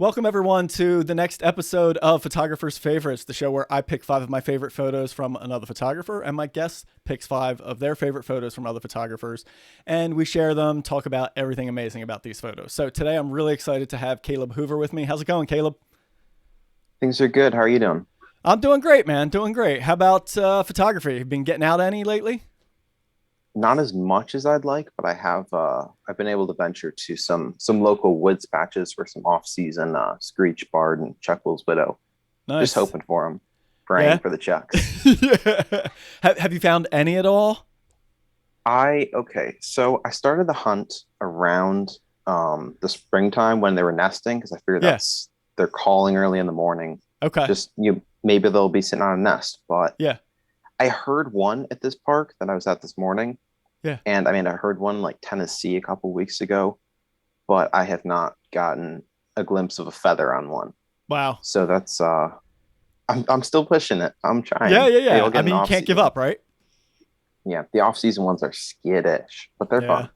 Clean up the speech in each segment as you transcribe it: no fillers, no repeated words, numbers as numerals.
Welcome, everyone, to the next episode of Photographer's Favorites, the show where I pick 5 of my favorite photos from another photographer, and my guest picks 5 of their favorite photos from other photographers, and we share them, talk about everything amazing about these photos. So today I'm really excited to have Caleb Hoover with me. How's it going, Caleb? Things are good. How are you doing? I'm doing great, man. Doing great. How about photography? You been getting out any lately? Not as much as I'd like, but I've been able to venture to some local woods patches for some off-season screech bard and Chuckles widow. Just Nice. hoping for them, praying Yeah. for the chucks. Yeah. Have you found any at all? So I started the hunt around the springtime when they were nesting because I figured Yeah. they're calling early in the morning. Okay. Just maybe they'll be sitting on a nest, but Yeah. I heard one at this park that I was at this morning. Yeah. And I mean, I heard one like Tennessee a couple weeks ago, but I have not gotten a glimpse of a feather on one. Wow. So I'm still pushing it. I'm trying. Yeah, yeah, They yeah. all I get an mean, you off can't give season. up, right? Yeah, the off season ones are skittish, but they're Yeah. fun.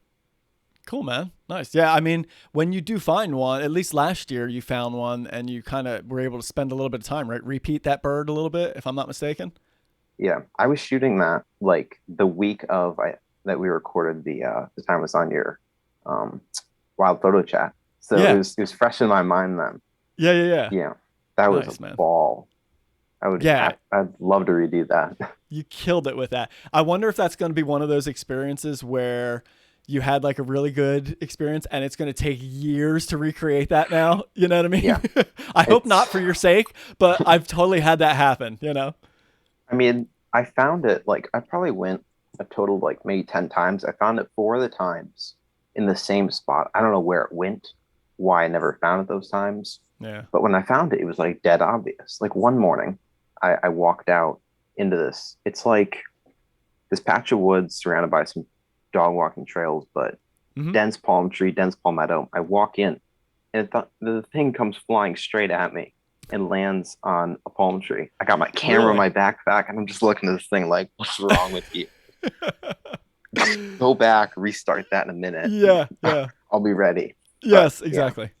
Cool, man. Nice. Yeah. I mean, when you do find one, at least last year you found one and you kind of were able to spend a little bit of time, right? Repeat that bird a little bit, if I'm not mistaken. Yeah, I was shooting that like the week that we recorded the time was on your um wild photo chat. So Yeah. it was fresh in my mind then. Yeah. Yeah. Yeah. Yeah, that was Nice, a man. ball. Yeah. I'd love to redo that. You killed it with that. I wonder if that's going to be one of those experiences where you had like a really good experience and it's going to take years to recreate that now. You know what I mean? Yeah, I hope not it's for your sake, but I've totally had that happen, you know? I mean, I found it like I probably went a total of like maybe 10 times. I found it 4 of the times in the same spot. I don't know where it went, why I never found it those times. Yeah. But when I found it, it was like dead obvious. Like one morning, I walked out into this. It's like this patch of woods surrounded by some dog walking trails, but Hmm. dense palm tree, dense palmetto. I walk in and the thing comes flying straight at me and lands on a palm tree. I got my camera in Really? my backpack and I'm just looking at this thing like, what's wrong with you? Go back, restart that in a minute. Yeah. Yeah. I'll be ready. But Yes, yeah, exactly.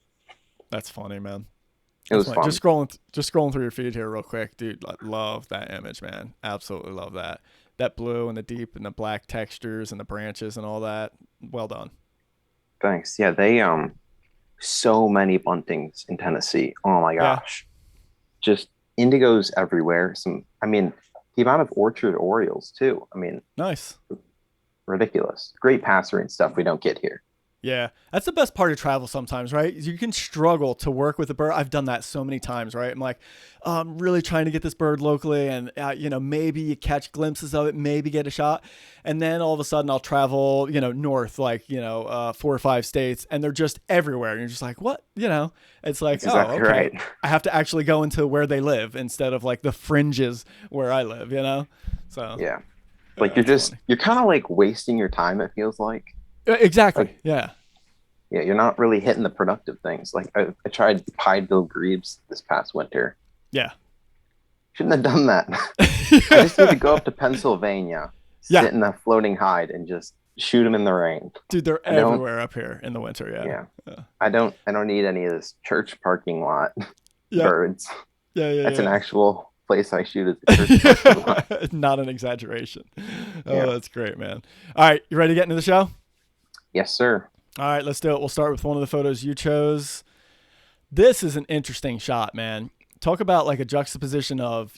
That's funny, man. it That's was funny. fun. Just scrolling through your feed here real quick, dude. Love that image, man. Absolutely love that. That blue and the deep and the black textures and the branches and all that. Well done. Thanks. Yeah, they so many buntings in Tennessee. Oh my Yeah. gosh. Just indigos everywhere. I mean, the amount of orchard orioles too. I mean, Nice. ridiculous. Great passerine stuff we don't get here. Yeah, that's the best part of travel sometimes, right? You can struggle to work with a bird. I've done that so many times, right? I'm like, oh, I'm really trying to get this bird locally, and maybe you catch glimpses of it, maybe get a shot, and then all of a sudden I'll travel, north, like 4 or 5 states, and they're just everywhere, and you're just like, what? It's like, That's oh, exactly okay, right. I have to actually go into where they live instead of like the fringes where I live. So Yeah. yeah, Like that's funny. you're kind of like wasting your time, it feels like. Exactly. Like, Yeah. yeah, you're not really hitting the productive things. Like I tried Pineville Grebes this past winter. Yeah. Shouldn't have done that. I just need to go up to Pennsylvania, Yeah. sit in a floating hide, and just shoot them in the rain. Dude, they're I don't. everywhere up here in the winter. Yeah, Yeah. Yeah. I don't need any of this church parking lot Yep. birds. Yeah. That's an Yeah. actual place I shoot at the church parking lot. Yeah. Not an exaggeration. Oh, Yeah. that's great, man. All right. You ready to get into the show? Yes, sir. All right. Let's do it. We'll start with one of the photos you chose. This is an interesting shot, man. Talk about like a juxtaposition of,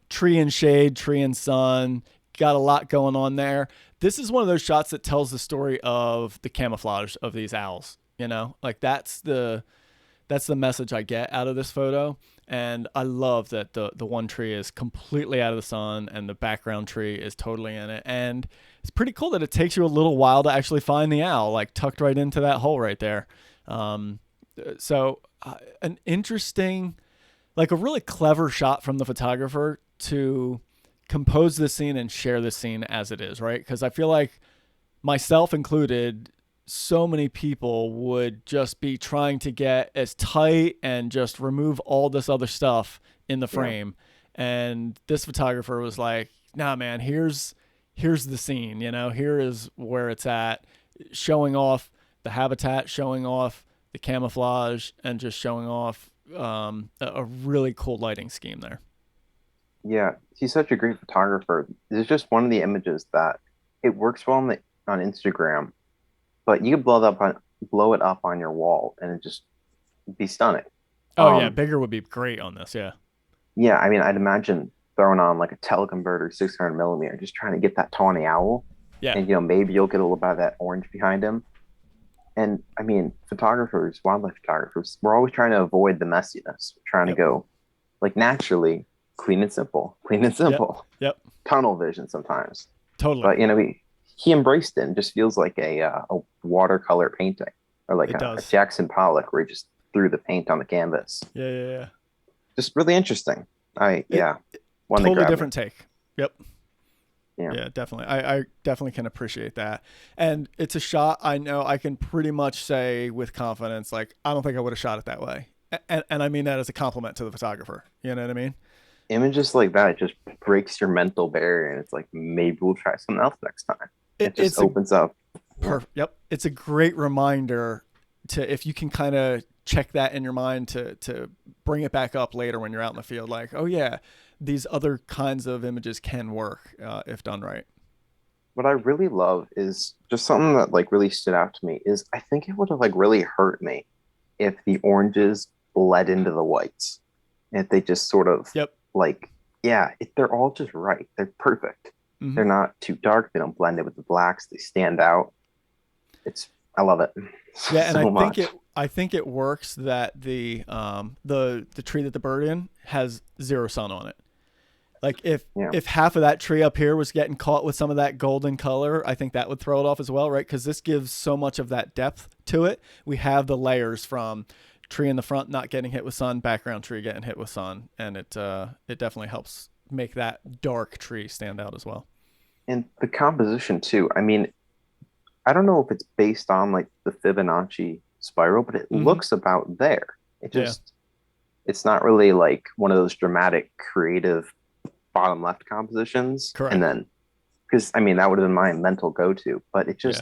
tree and shade, tree and sun. Got a lot going on there. This is one of those shots that tells the story of the camouflage of these owls. Like that's the message I get out of this photo. And I love that the one tree is completely out of the sun and the background tree is totally in it. And it's pretty cool that it takes you a little while to actually find the owl, like tucked right into that hole right there. Um, so an interesting, like a really clever shot from the photographer to compose this scene and share this scene as it is, right? Because I feel like myself included, so many people would just be trying to get as tight and just remove all this other stuff in the Yeah. frame. And this photographer was like, nah, man, here's the scene, here is where it's at, showing off the habitat, showing off the camouflage, and just showing off a really cool lighting scheme there. Yeah, he's such a great photographer. It's just one of the images that it works well on Instagram, but you could blow it up on your wall and it just be stunning. Oh yeah, Um, bigger would be great on this. Yeah. yeah, I mean, I'd imagine throwing on like a teleconverter 600 millimeter, just trying to get that tawny owl, Yeah. and maybe you'll get a little bit of that orange behind him. And I mean, photographers, wildlife photographers, we're always trying to avoid the messiness. We're trying to Yep. go like naturally, clean and Yep. simple. Yep. Tunnel vision sometimes, Totally. but he embraced it and just feels like a watercolor painting or like It a does. Jackson Pollock where he just threw the paint on the canvas. Yeah. Yeah. Yeah. Just really interesting. It Yeah, one that totally grabbed me. different take. Yep. Yeah. Yeah, definitely. I definitely can appreciate that. And it's a shot I know I can pretty much say with confidence, like, I don't think I would have shot it that way. And I mean that as a compliment to the photographer. You know what I mean? Images like that just breaks your mental barrier, and it's like maybe we'll try something else next time. It just It's a opens up. Yeah. Yep. It's a great reminder to, if you can kind of check that in your mind, to bring it back up later when you're out in the field. Like, oh yeah, these other kinds of images can work if done right. What I really love is just something that like really stood out to me is I think it would have like really hurt me if the oranges bled into the whites. If they just sort of Yep. like, yeah, they're all just right. They're perfect. Hmm. They're not too dark. They don't blend in with the blacks. They stand out. I love it Yeah, and so much. I think it works that the tree that the bird in has zero sun on it. Like Yeah. if half of that tree up here was getting caught with some of that golden color, I think that would throw it off as well, right? Because this gives so much of that depth to it. We have the layers from tree in the front not getting hit with sun, background tree getting hit with sun, and it definitely helps make that dark tree stand out as well. And the composition too. I mean, I don't know if it's based on like the Fibonacci spiral, but it Hmm. looks about there. It Yeah, just, it's not really like one of those dramatic, creative bottom left compositions. And correct. then, because I mean, that would have been my mental go-to, but Yeah,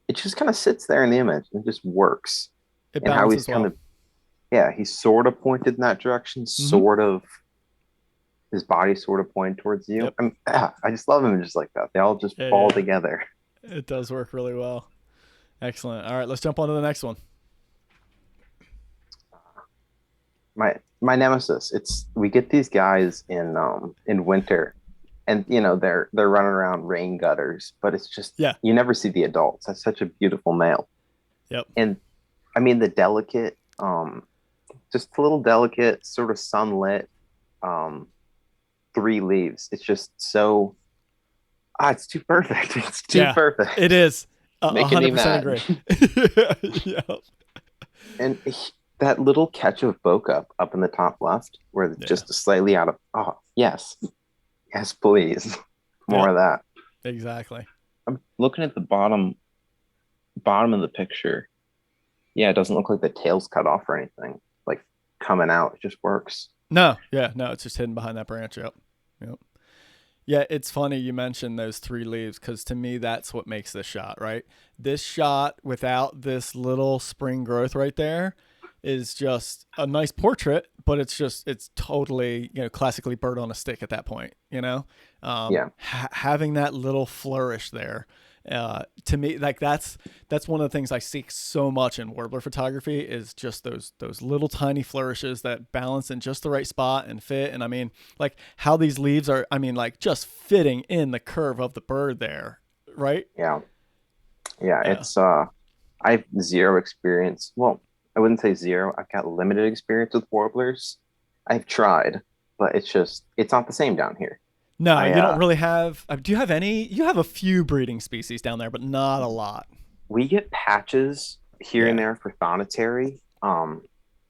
it just kind of sits there in the image and just works. it And how he's balances kind well. of, yeah, he's sort of pointed in that direction, Hmm. sort of his body sort of pointed towards you. Yep. I just love him just like that. They all just Yeah, fall yeah, together. it does work really well. Excellent. All right, let's jump on to the next one. My nemesis. It's we get these guys in winter, and they're running around rain gutters, but it's just Yeah. you never see the adults. That's such a beautiful male. Yep. And I mean the delicate, just a little delicate, sort of sunlit, um, three leaves. It's just so it's too perfect. It's too Yeah, it perfect. is. A Making me 100% mad. agree. Yeah. And that little catch of bokeh up in the top left, where it's Yeah. just slightly out of. Oh yes, yes, please, more Yep. of that. Exactly. I'm looking at the bottom of the picture. Yeah, it doesn't look like the tail's cut off or anything. Like coming out, it just works. No. Yeah. No. It's just hidden behind that branch. Yep. Yep. Yeah. It's funny you mentioned those three leaves because to me that's what makes this shot. Right. This shot without this little spring growth right there is just a nice portrait, but it's totally classically bird on a stick at that point. Yeah, Having that little flourish there. To me, like that's one of the things I seek so much in warbler photography is just those little tiny flourishes that balance in just the right spot and fit. And I mean, like how these leaves are, I mean, like just fitting in the curve of the bird there, right? yeah, yeah. Yeah. I have zero experience. Well, I wouldn't say zero. I've got limited experience with warblers. I've tried, but it's not the same down here. No, I you don't really have. Do you have any? You have a few breeding species down there, but not a lot. We get patches here and Yeah. there for thonotary.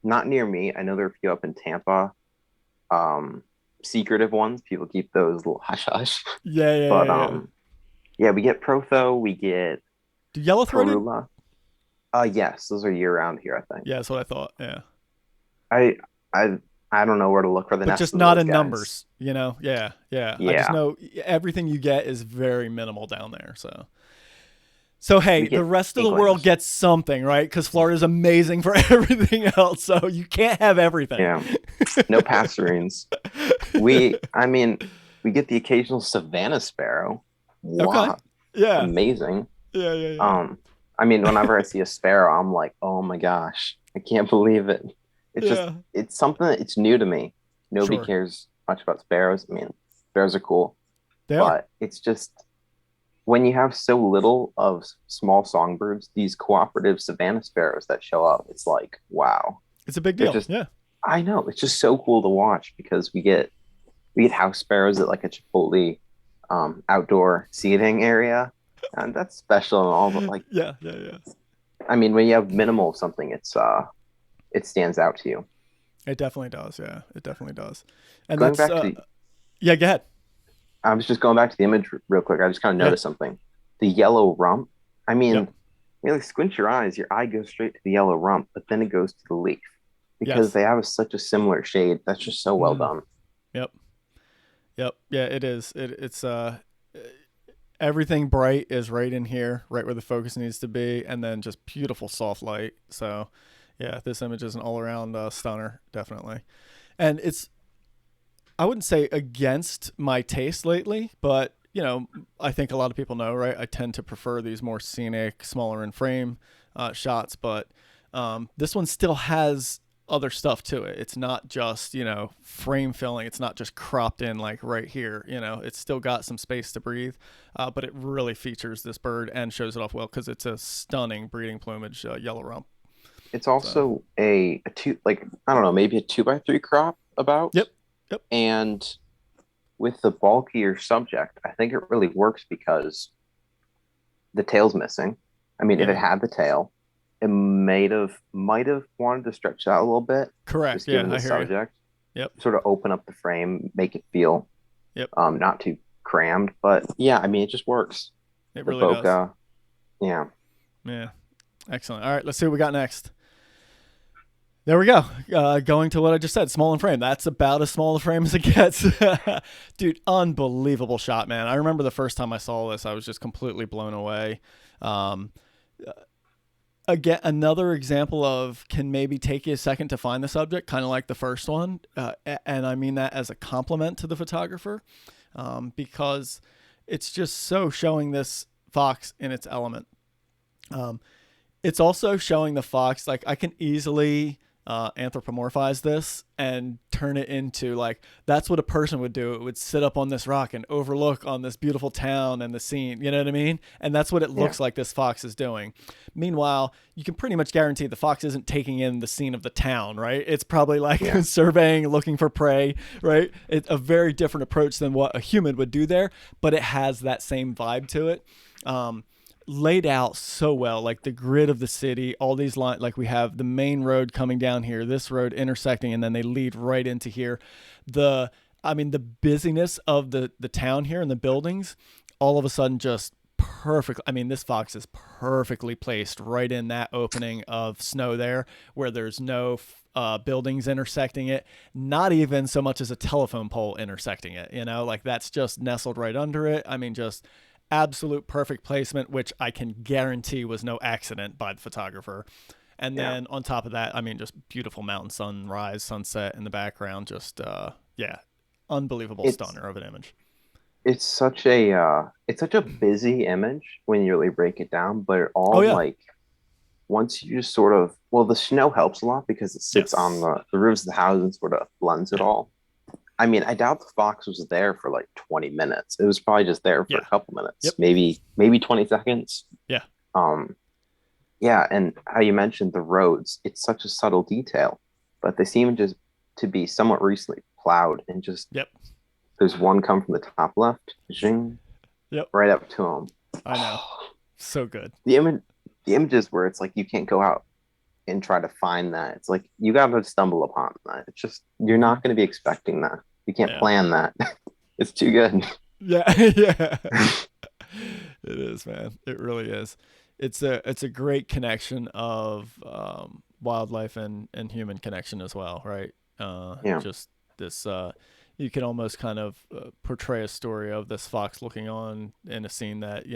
Not near me. I know there are a few up in Tampa. Um, Secretive ones. People keep those a little hush hush. Yeah, yeah, But yeah, yeah. yeah, we get Protho, we get Do yellow throated? Parula. Yes, those are year round here, I think. Yeah, that's what I thought. Yeah. I I I don't know where to look for the But nests just of not those in guys. numbers, you know? Yeah, yeah. I just Yeah. know everything you get is very minimal down there. So So hey, We the get rest of the world inklings. gets something, right? Because Florida's amazing for everything else. So you can't have everything. Yeah, no passerines. I mean, we get the occasional Savannah sparrow. Okay. Wow, Yeah. amazing. Yeah. Yeah. Yeah. Um, I mean, whenever I see a sparrow, I'm like, oh my gosh, I can't believe it. Yeah. It's something it's new to me. Nobody Sure. cares much about sparrows. I mean, sparrows are cool, They are. but it's just when you have so little of small songbirds, these cooperative Savannah sparrows that show up, it's like, wow. It's a big They're deal. just, Yeah. I know, it's just so cool to watch because we get house sparrows at like a Chipotle outdoor seating area, and that's special and all. But like, Yeah. Yeah. Yeah. I mean, when you have minimal of something, it stands out to you. It definitely does. Yeah. It definitely does. And Going that's back to the, yeah. Go ahead. I was just going back to the image real quick. I just kind of Yeah. noticed something. The yellow rump. I mean, Yep. you like squint your eyes, your eye goes straight to the yellow rump, but then it goes to the leaf because Yes. they have such a similar shade. That's just so well Mm. done. Yep. Yep. Yeah. It is. It's everything bright is right in here, right where the focus needs to be, and then just beautiful soft light. So, yeah, this image is an all around stunner, definitely. And it's I wouldn't say against my taste lately, but I think a lot of people know, right? I tend to prefer these more scenic, smaller in frame shots, but this one still has other stuff to it. It's not just frame filling. It's not just cropped in like right here. It's still got some space to breathe, but it really features this bird and shows it off well because it's a stunning breeding plumage yellow rump. It's So also a two like I don't know, maybe a 2 by 3 crop about. yep, yep, And with the bulkier subject, I think it really works because the tail's missing. I mean, if it yeah, had the tail, it might have wanted to stretch out a little bit, correct. just Yeah, given the I hear you. subject, Yep, sort of open up the frame, make it feel yep, not too crammed. But yeah, I mean, it just works. it The really does. bokeh, yeah, Yeah, excellent. All right, let's see what we got next. There we go. Going to what I just said, small in frame. That's about as small a frame as it gets. Dude, unbelievable shot, man. I remember the first time I saw this, I was just completely blown away. Um, Again, another example of can maybe take you a second to find the subject, kind of like the first one. And I mean that as a compliment to the photographer because it's just so showing this fox in its element. Um, it's also showing the fox like I can easily anthropomorphize this and turn it into like that's what a person would do. It would sit up on this rock and overlook on this beautiful town and the scene. You know what I mean? And that's what it yeah, looks like this fox is doing. Meanwhile, you can pretty much guarantee the fox isn't taking in the scene of the town, right? It's probably like yeah. surveying, looking for prey, right? It's a very different approach than what a human would do there, but it has that same vibe to it. Laid out so well, like the grid of the city, all these lines, like we have the main road coming down here, this road intersecting, and then they lead right into here. The busyness of the town here and the buildings, all of a sudden just perfect. I mean, this fox is perfectly placed right in that opening of snow there, where there's no buildings intersecting it, not even so much as a telephone pole intersecting it. Like that's just nestled right under it. I mean, just absolute perfect placement, which I can guarantee was no accident by the photographer. And Yeah. then on top of that, I mean, just beautiful mountain sunrise, sunset in the background. Just, yeah, unbelievable It's stunner of an image. it's such a busy image when you really break it down, but it Oh, all yeah. like once you just sort of well, the snow helps a lot because it sits on Yes. the roofs of the house and sort of blends it Yeah. all. I mean, I doubt the fox was there for like 20 minutes. It was probably just there for a Yeah. couple minutes, Yep. maybe 20 seconds. Yeah. Um, yeah, and how you mentioned the roads, it's such a subtle detail, but they seem just to be somewhat recently plowed and just Yep. there's one come from the top left, zing, Yep. right up to him. I know. So good. The image, the images where it's like you can't go out and try to find that. It's like you got to stumble upon that. It's just you're Mm-hmm. not going to be expecting that. You can't Yeah. plan that. It's too good. Yeah. Yeah. It is, man. It really is. It's a great connection of wildlife and human connection as well, right? Yeah, Just this, you can almost kind of portray a story of this fox looking on in a scene that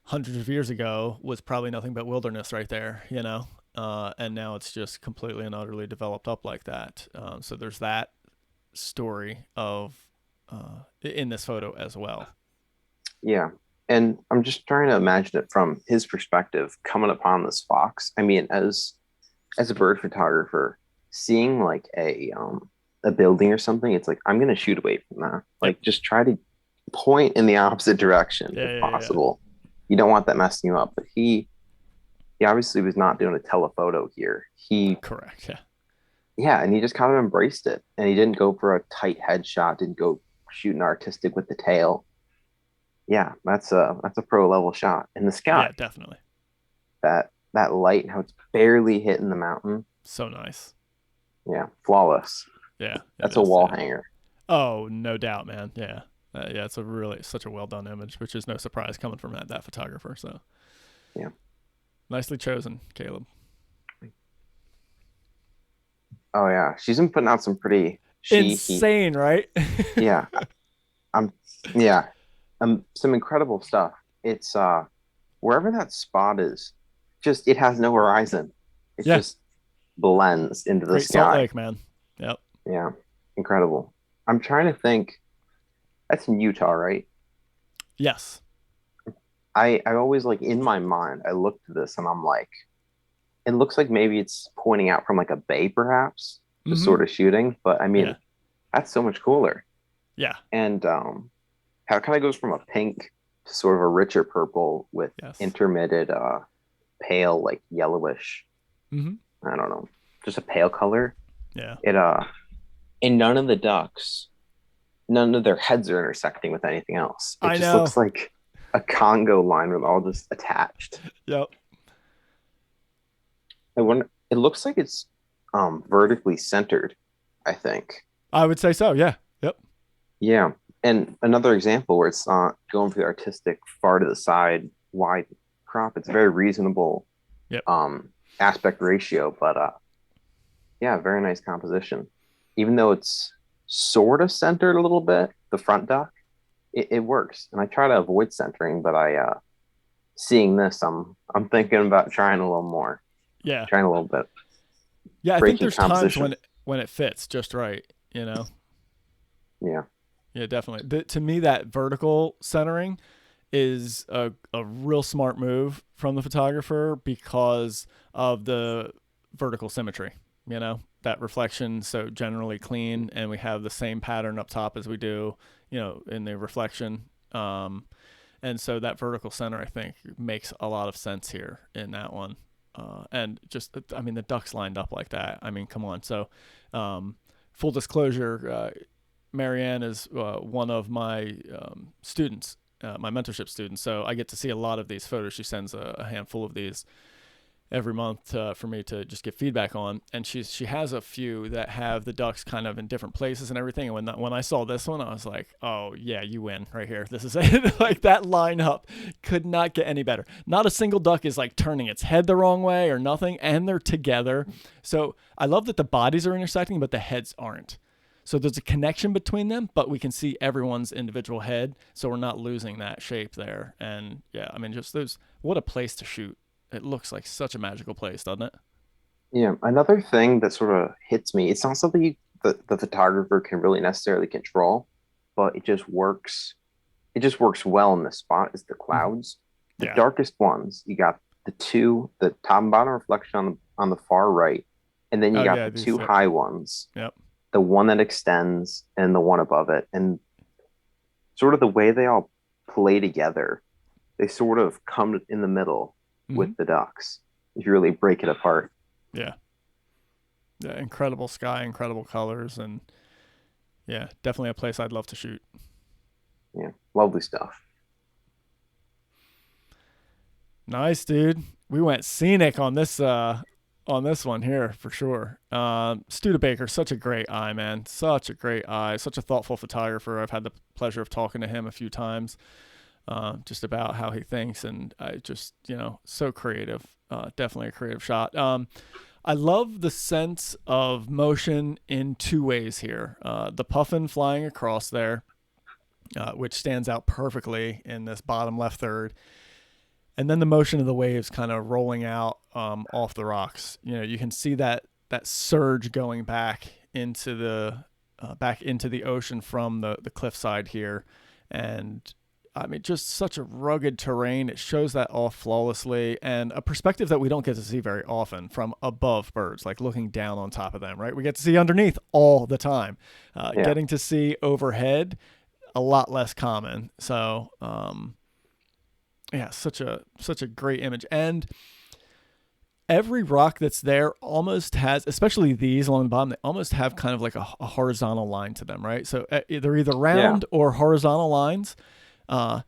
hundreds of years ago was probably nothing but wilderness right there, and now it's just completely and utterly developed up like that. So there's that story of in this photo as well. Yeah. And I'm just trying to imagine it from his perspective coming upon this fox. I mean, as a bird photographer, seeing like a building or something, it's like I'm gonna shoot away from that. Yep. Like just try to point in the opposite direction Yeah, if yeah, yeah. possible. You don't want that messing you up. But he obviously was not doing a telephoto here. Correct. Yeah. Yeah, and he just kind of embraced it. And he didn't go for a tight headshot, didn't go shooting artistic with the tail. Yeah, that's a pro level shot. In the Yeah, sky, definitely. that light, how it's barely hitting the mountain. So nice. Yeah, flawless. Yeah, it That's a is. wall Yeah. hanger. Oh, no doubt, man. Yeah. Yeah, it's such a well done image, which is no surprise coming from that photographer. So Yeah. nicely chosen, Caleb. Oh yeah, she's been putting out some pretty he Insane, right? yeah. I'm yeah. Some incredible stuff. It's wherever that spot is, just it has no horizon. It Yeah. just blends into the Great Salt sky. Lake, man. Yep. Yeah. Incredible. I'm trying to think. That's in Utah, right? Yes. I always like in my mind, I looked at this and I'm like, it looks like maybe it's pointing out from like a bay, perhaps, just Mm-hmm. sort of shooting. But I Yeah. mean, that's so much cooler. Yeah. And how it kind of goes from a pink to sort of a richer purple with Yes. intermittent pale, like yellowish, Mm-hmm. I don't know, just a pale color. Yeah. It and none of their heads are intersecting with anything else. It I just know. looks like a Congo line with all just attached. Yep. I wonder, it looks like it's vertically centered, I think. I would say so. Yeah. Yep. Yeah. And another example where it's not going for the artistic far to the side wide crop. It's very reasonable Yep. aspect ratio, but yeah, very nice composition. Even though it's sort of centered a little bit, the front duck, it works. And I try to avoid centering, but I seeing this, I'm thinking about trying a little more, Yeah. trying a little bit, Yeah. I think breaking there's times composition. when it fits just right. Yeah. Yeah, definitely. To me, that vertical centering is a real smart move from the photographer because of the vertical symmetry. That reflection so generally clean, and we have the same pattern up top as we do, in the reflection. And so that vertical center, I think, makes a lot of sense here in that one. And just, I mean, the ducks lined up like that. I mean, come on. So, full disclosure, Marianne is one of my students, my mentorship students. So I get to see a lot of these photos. She sends a handful of these every month for me to just get feedback on. And she has a few that have the ducks kind of in different places and everything. And when I saw this one, I was like, oh yeah, you win right here. This is it. Like that lineup could not get any better. Not a single duck is like turning its head the wrong way or nothing, and they're together. So I love that the bodies are intersecting, but the heads aren't. So there's a connection between them, but we can see everyone's individual head, so we're not losing that shape there. And yeah, I mean, just those. What a place to shoot! It looks like such a magical place, doesn't it? Yeah. Another thing that sort of hits me, it's not something the photographer can really necessarily control, but it just works. It just works well in this spot is the Mm-hmm. clouds. The Yeah. darkest ones, you got the top and bottom reflection on the far right, and then you Oh got yeah, the these. two Yep. high ones, Yep. the one that extends and the one above it, and sort of the way they all play together, they sort of come in the middle Mm-hmm. with the ducks. If you really break it apart. Yeah. Yeah. Incredible sky, incredible colors, and yeah, definitely a place I'd love to shoot. Yeah, lovely stuff. Nice, dude. We went scenic on this one here for sure. Studebaker, such a great eye, man. Such a great eye. Such a thoughtful photographer. I've had the pleasure of talking to him a few times, just about how he thinks, and I just so creative. Definitely a creative shot. I love the sense of motion in two ways here. The puffin flying across there, which stands out perfectly in this bottom left third. And then the motion of the waves kind of rolling out off the rocks. You can see that surge going back into the ocean from the cliffside here, and I mean, just such a rugged terrain. It shows that off flawlessly, and a perspective that we don't get to see very often from above birds, like looking down on top of them, right? We get to see underneath all the time. Yeah. Getting to see overhead, a lot less common. So, yeah, such a great image. And every rock that's there almost has, especially these along the bottom, they almost have kind of like a horizontal line to them, right? So they're either Yeah. round or horizontal lines. Uh,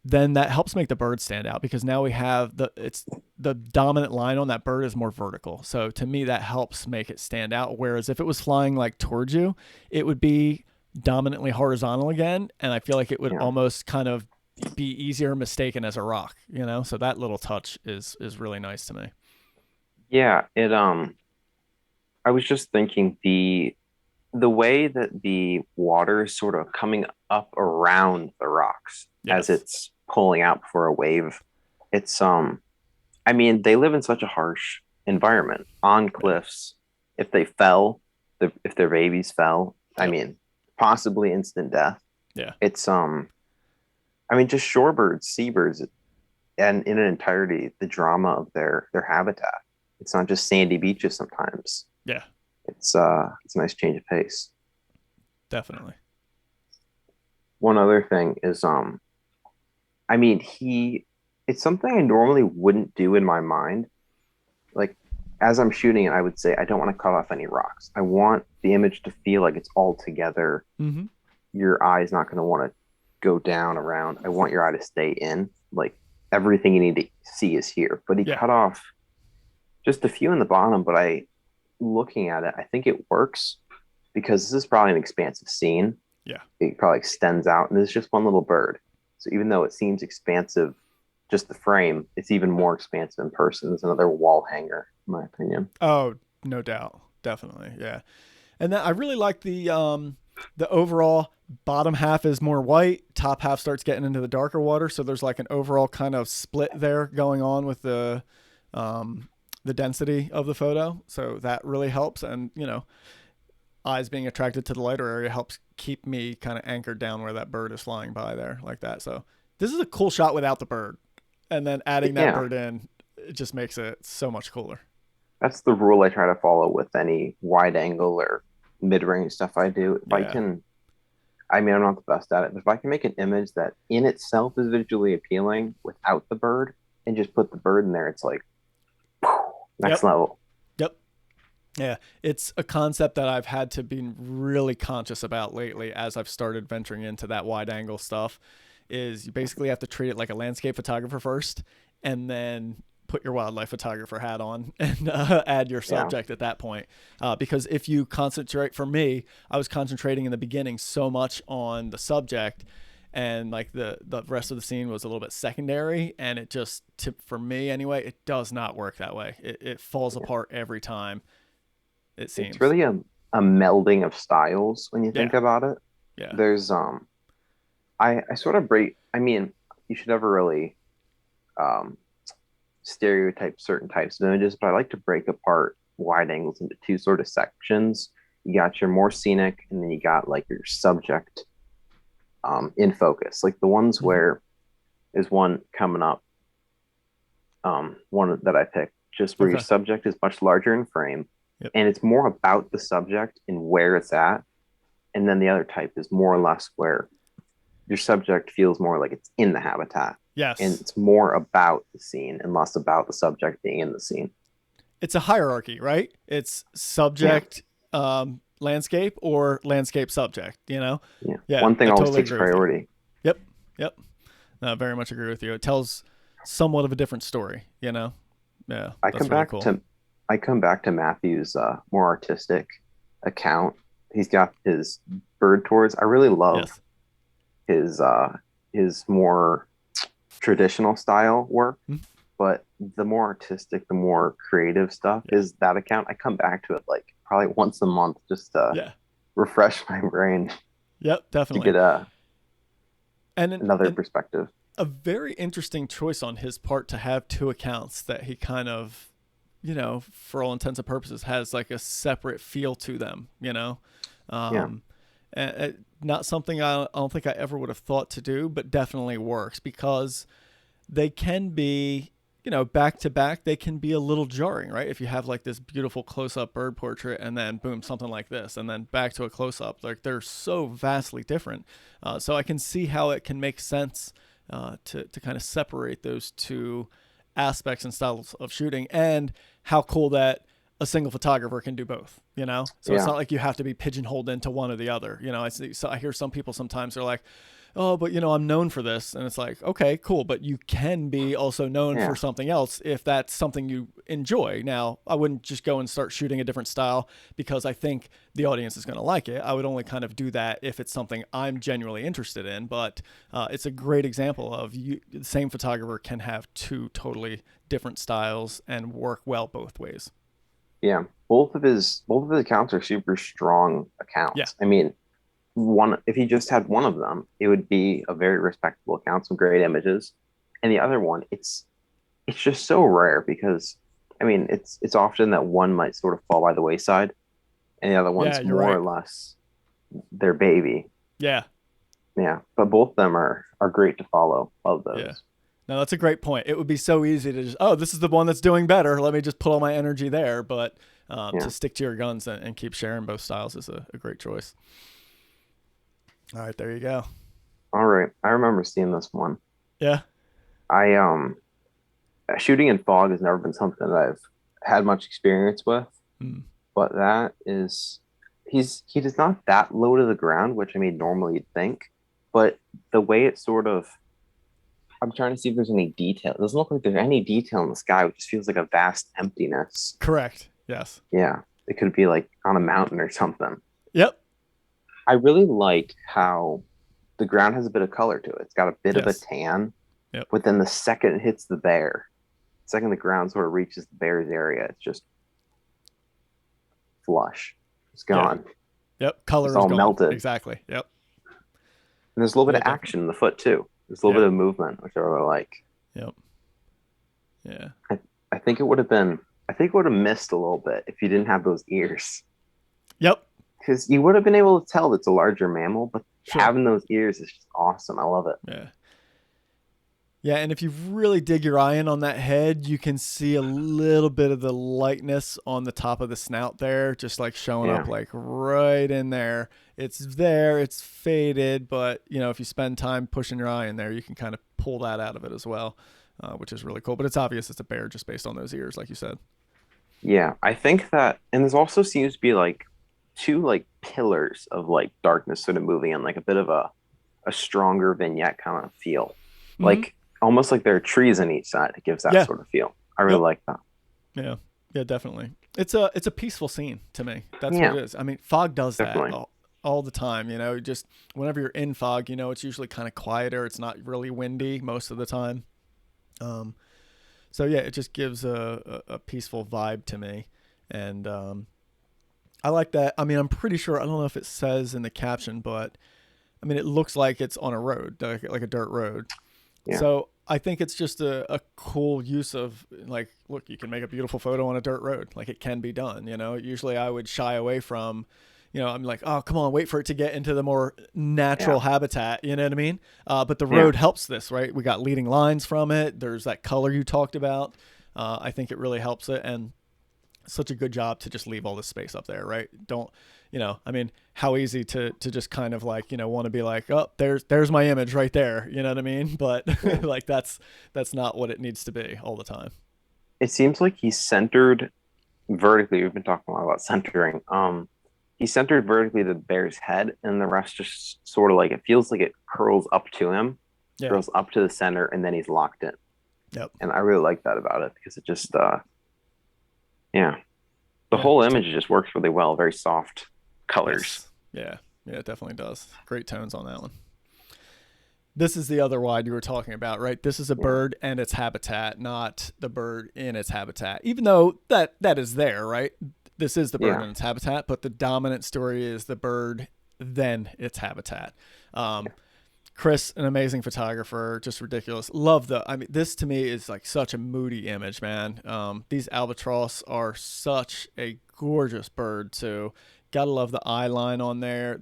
then that helps make the bird stand out because now we have the dominant line on that bird is more vertical. So to me, that helps make it stand out. Whereas if it was flying like towards you, it would be dominantly horizontal again, and I feel like it would Yeah. almost kind of be easier mistaken as a rock. So that little touch is really nice to me. Yeah. I was just thinking the way that the water is sort of coming up around the rocks as Yes. it's pulling out for a wave. It's I mean, they live in such a harsh environment on Yeah. cliffs. If they fell, if their babies fell, I Yep. mean, possibly instant death. Yeah. It's I mean, just shorebirds, seabirds, and in an entirety, the drama of their habitat. It's not just sandy beaches sometimes. Yeah. It's a nice change of pace. Definitely. One other thing is I mean, it's something I normally wouldn't do in my mind. Like as I'm shooting it, I would say I don't want to cut off any rocks. I want the image to feel like it's all together. Mm-hmm. Your eye's not going to want to go down around. I want your eye to stay in. Like everything you need to see is here. But he Yeah. cut off just a few in the bottom, but looking at it, I think it works because this is probably an expansive scene. Yeah. It probably extends out, and it's just one little bird. So even though it seems expansive, just the frame, it's even more expansive in person. It's another wall hanger, in my opinion. Oh, no doubt. Definitely. Yeah. And then I really like the overall bottom half is more white, top half starts getting into the darker water, so there's like an overall kind of split there going on with the density of the photo. So that really helps, and eyes being attracted to the lighter area helps keep me kind of anchored down where that bird is flying by there like that. So this is a cool shot without the bird, and then adding that Yeah, bird in, it just makes it so much cooler. that's the rule I try to follow with any wide angle or mid range stuff I do. If I Yeah. can, I mean, I'm not the best at it, but if I can make an image that in itself is visually appealing without the bird and just put the bird in there, it's like next Yep. level. Yep. Yeah, it's a concept that I've had to be really conscious about lately as I've started venturing into that wide angle stuff. Is you basically have to treat it like a landscape photographer first, and then put your wildlife photographer hat on and add your Yeah. subject at that point. Because if you concentrate, for me, I was concentrating in the beginning so much on the subject, and like the rest of the scene was a little bit secondary, and it just for me anyway, it does not work that way. It falls Yeah. apart every time, it It's seems. really a melding of styles when you Yeah. think about it. Yeah. There's I sort of break I mean, you should never really um stereotype certain types of images, but I like to break apart wide angles into two sort of sections. You got your more scenic, and then you got like your subject in focus. Like the ones Hmm. where there's one coming up, one that I picked, just where your Okay. subject is much larger in frame, Yep. and it's more about the subject and where it's at. And then the other type is more or less where your subject feels more like it's in the habitat and Yes. it's more about the scene and less about the subject being in the scene. It's a hierarchy, right? It's Yeah. subject, landscape, or landscape subject. Yeah. Yeah, One thing I always totally takes agree with you. priority. Yep. Yep. No, I very much agree with you. It tells somewhat of a different story. Yeah, I come that's really back cool. to I come back to Matthew's more artistic account. He's got his bird tours. I really love Yes. his his more traditional style work, Mhm. but the more artistic, the more creative stuff Yeah. is that account. I come back to it like probably once a month just to Yeah. refresh my brain Yep. to Definitely. get And another and perspective. a very interesting choice on his part to have two accounts that he kind of, for all intents and purposes, has like a separate feel to them. Yeah. And not something I don't think I ever would have thought to do, but definitely works because they can be, back to back, they can be a little jarring, right? If you have like this beautiful close up bird portrait and then boom, something like this, and then back to a close up, like they're so vastly different. So I can see how it can make sense to kind of separate those two aspects and styles of shooting, and how cool that a single photographer can do both, so it's Yeah. not like you have to be pigeonholed into one or the other. I hear some people sometimes, they're like, oh, but I'm known for this, and it's like, okay, cool, but you can be also known Yeah. for something else if that's something you enjoy. Now, I wouldn't just go and start shooting a different style because I think the audience is going to like it. I would only kind of do that if it's something I'm genuinely interested in. But it's a great example of the same photographer can have two totally different styles and work well both ways. Yeah. Both of his accounts are super strong Yeah. accounts. I mean, one if he just had one of them, it would be a very respectable account, some great images. And the other one, it's just so rare because I mean, it's often that one might sort of fall by the wayside, and the other Yeah, one's you're more right. or less their baby. Yeah. Yeah, but both of them are great to follow. Love Yeah. those. No, that's a great point. It would be so easy to just, oh, this is the one that's doing better. Let me just put all my energy there. But Yeah. to stick to your guns and keep sharing both styles is a great choice. All right, there you go. All right. I remember seeing this one. Yeah. I shooting in fog has never been something that I've had much experience with, Mm. but that is he does not that low to the ground, which I mean normally you'd think, but the way it sort of I'm trying to see if there's any detail. It doesn't look like there's any detail in the sky, which just feels like a vast emptiness. Correct. Yes. Yeah. It could be like on a mountain or something. Yep. I really like how the ground has a bit of color to it. It's got a bit of a Yes. tan, Yep. but then the second it hits the bear, the second the ground sort of reaches the bear's area, it's just flush. It's Yeah. gone. Yep. It's Color is all gone. melted. Exactly. Yep. And there's a little bit Yeah, of action definitely. in the foot too. There's a little Yeah. bit of movement, which I really like. Yep. Yeah. I, I think it would have been, I think it would have missed a little bit if you didn't have those ears. Yep. Because you would have been able to tell it's a larger mammal, but Sure. having those ears is just awesome. I love it. Yeah. Yeah, and if you really dig your eye in on that head, you can see a little bit of the lightness on the top of the snout there, just like showing Yeah. up like right in there. It's there, it's faded, but if you spend time pushing your eye in there, you can kind of pull that out of it as well, which is really cool. But it's obvious it's a bear just based on those ears, like you said. Yeah. I think that, and this also seems to be like two like pillars of like darkness sort of moving in like a bit of a stronger vignette kind of feel. Mm-hmm. Like almost like there are trees on each side. It gives that Yeah. sort of feel. I really Yep. like that. Yeah. Yeah, definitely. It's a peaceful scene to me. That's what Yeah, it is. I mean, fog does that definitely. all the time, just whenever you're in fog, it's usually kind of quieter. It's not really windy most of the time. Um, so yeah, it just gives a peaceful vibe to me. And I like that. I mean, I'm pretty sure, I don't know if it says in the caption, but I mean, it looks like it's on a road, like a dirt road. Yeah. So I think it's just a cool use of like, look, you can make a beautiful photo on a dirt road. Like it can be done. Usually I would shy away from, I'm like, oh, come on, wait for it to get into the more natural Yeah. habitat. You know what I mean? But the Yeah. road helps this, right? We got leading lines from it. There's that color you talked about. I think it really helps it. And such a good job to just leave all this space up there, right? Don't, I mean, how easy to just kind of like, want to be like, oh, there's my image right there. You know what I mean? But Yeah. like that's not what it needs to be all the time. It seems like he's centered vertically. We've been talking a lot about centering. He's centered vertically the bear's head, and the rest just sort of like it feels like it curls up to him, Yeah. curls up to the center, and then he's locked in. Yep. And I really like that about it because it just yeah. The Yeah. whole image just works really well. Very soft colors. Yes. Yeah. Yeah, it definitely does. Great tones on that one. This is the other wide you were talking about, right? This is a Yeah. bird and its habitat, not the bird in its habitat. Even though that is there, right? This is the bird Yeah. in its habitat, but the dominant story is the bird then its habitat. Um, Chris, an amazing photographer, just ridiculous. Love I mean, this to me is like such a moody image, man. These albatross are such a gorgeous bird too. Gotta love the eye line on there.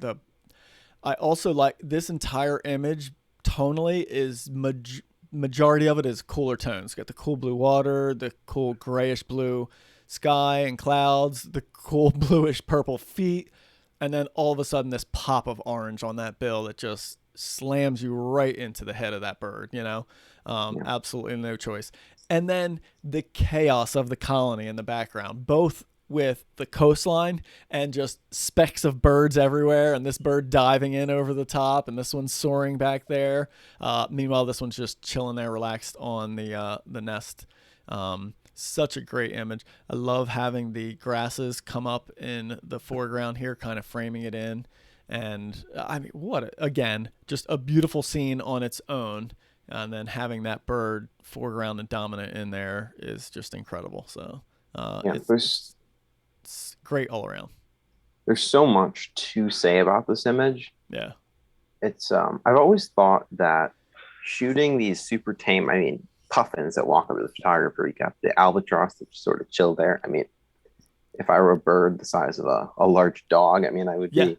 I also like this entire image tonally is majority of it is cooler tones. Got the cool blue water, the cool grayish blue sky and clouds, the cool bluish purple feet, and then all of a sudden this pop of orange on that bill that just slams you right into the head of that bird, you know? Yeah. Absolutely no choice. And then the chaos of the colony in the background, both with the coastline and just specks of birds everywhere, and this bird diving in over the top, and this one's soaring back there. Meanwhile, this one's just chilling there, relaxed on the nest. Such a great image. I love having the grasses come up in the foreground here, kind of framing it in. And I mean, again, just a beautiful scene on its own. And then having that bird foreground and dominant in there is just incredible. So Yeah, it's great all around. there's so much to say about this image. Yeah. It's I've always thought that shooting these super tame, I mean, puffins that walk up to the photographer, you got the albatross that just sort of chill there. I mean, if I were a bird the size of a large dog, I mean, I would Yeah. be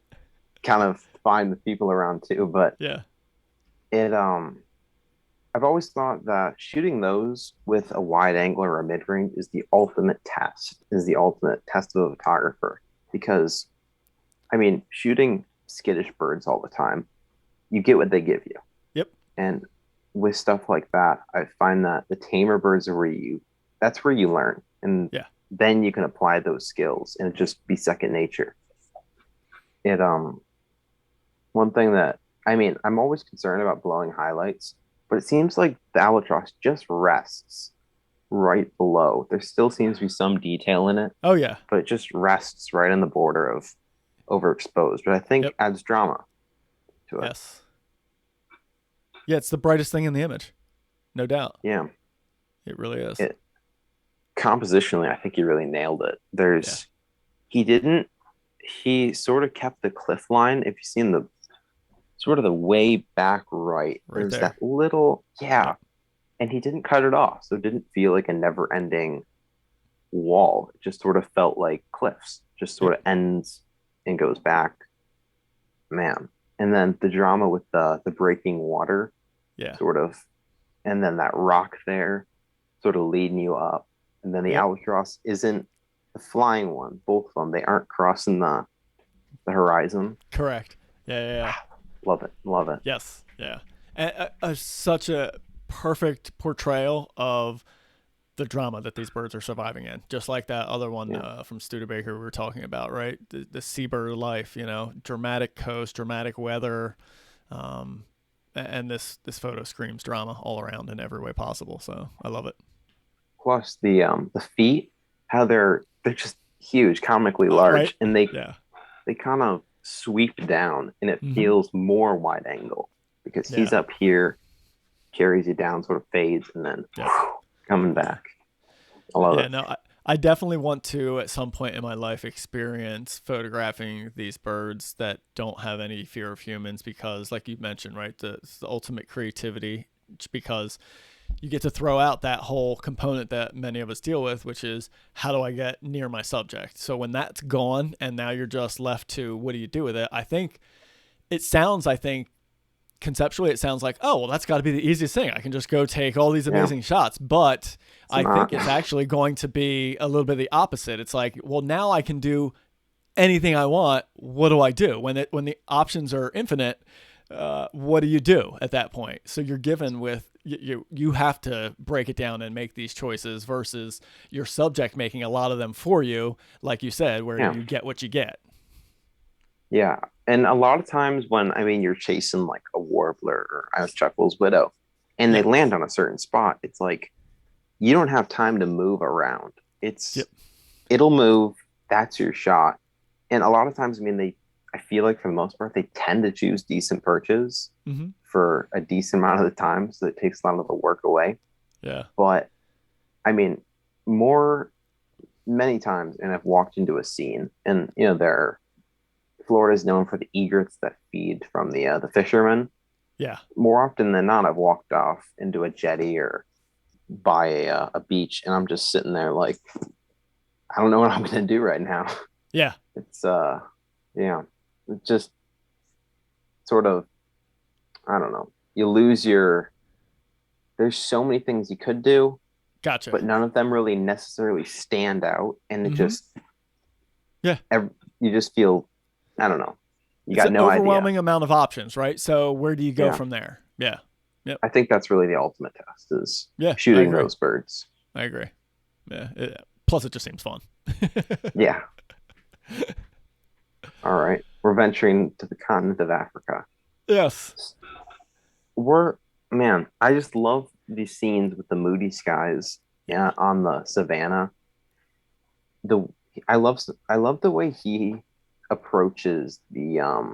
kind of fine with people around too. But Yeah. it I've always thought that shooting those with a wide angle or a mid range is the ultimate test of a photographer. Because I mean, shooting skittish birds all the time, you get what they give you. Yep. And with stuff like that, I find that the tamer birds are that's where you learn. And Yeah. then you can apply those skills and just be second nature. It One thing that I mean, I'm always concerned about blowing highlights, but it seems like the albatross just rests right below. There still seems to be some detail in it, Oh yeah. but it just rests right on the border of overexposed, but I think Yep. adds drama to it. Yes. Yeah, it's the brightest thing in the image. No doubt. Yeah. It really is. It Compositionally, I think he really nailed it. Yeah. He didn't, he sort of kept the cliff line. If you've seen the sort of the way back right, Right there's there. that little, yeah, Yeah. and he didn't cut it off. So it didn't feel like a never ending wall. It just sort of felt like cliffs, just sort Yep. of ends and goes back. Man. And then the drama with the breaking water, Yeah. sort of, and then that rock there, sort of leading you up. And then the Yep. albatross isn't the flying one. Both of them, they aren't crossing the horizon. Correct. Yeah. Yeah. Yeah. Love it, love it. Yes. Yeah. And such a perfect portrayal of the drama that these birds are surviving in, just like that other one Yeah, from Studebaker we were talking about, right? The seabird life, you know, dramatic coast, dramatic weather, and this photo screams drama all around in every way possible. So I love it. plus the feet, how they're just huge, comically Right? large, and Yeah. they kind of sweep down, and it Hmm. feels more wide angle because he's Yeah. up here, carries you down, sort of fades, and then Yep. coming back. I love Yeah. it. No, I definitely want to at some point in my life experience photographing these birds that don't have any fear of humans because, like you mentioned, right, it's the ultimate creativity. Because you get to throw out that whole component that many of us deal with, which is how do I get near my subject? So when that's gone and now you're just left to what do you do with it? I think conceptually it sounds like, oh, well, that's got to be the easiest thing. I can just go take all these Yeah, amazing shots. But it's I think not. it's actually going to be a little bit the opposite. It's like, well, now I can do anything I want. What do I do when the options are infinite? What do you do at that point? So you're given with you have to break it down and make these choices versus your subject making a lot of them for you, like you said, where Yeah, you get what you get. yeah. And a lot of times when I mean you're chasing like a warbler or I was Chuckles Widow, and they Yeah. land on a certain spot, it's like you don't have time to move around. Yep. It'll move. That's your shot. And a lot of times, I feel like for the most part, they tend to choose decent perches Mm-hmm. for a decent amount of the time, so it takes a lot of the work away. Yeah. But I mean, more many times, and I've walked into a scene, and Florida is known for the egrets that feed from the fishermen. Yeah. More often than not, I've walked off into a jetty or by a beach, and I'm just sitting there like, I don't know what I'm gonna do right now. Yeah. It's yeah, it just sort of, I don't know. You lose your. There's so many things you could do, Gotcha. but none of them really necessarily stand out, and it Mm-hmm. just Yeah. you just feel, I don't know. You It's got an no idea. overwhelming amount of options, right? So where do you go Yeah, from there? Yeah. Yep. I think that's really the ultimate test is Yeah. I shooting agree. those birds. I agree. Yeah. Plus, it just seems fun. Yeah. All right. We're venturing to the continent of Africa. Yes. We're, man, I just love these scenes with the moody skies, yeah, on the savannah. The I love the way he approaches the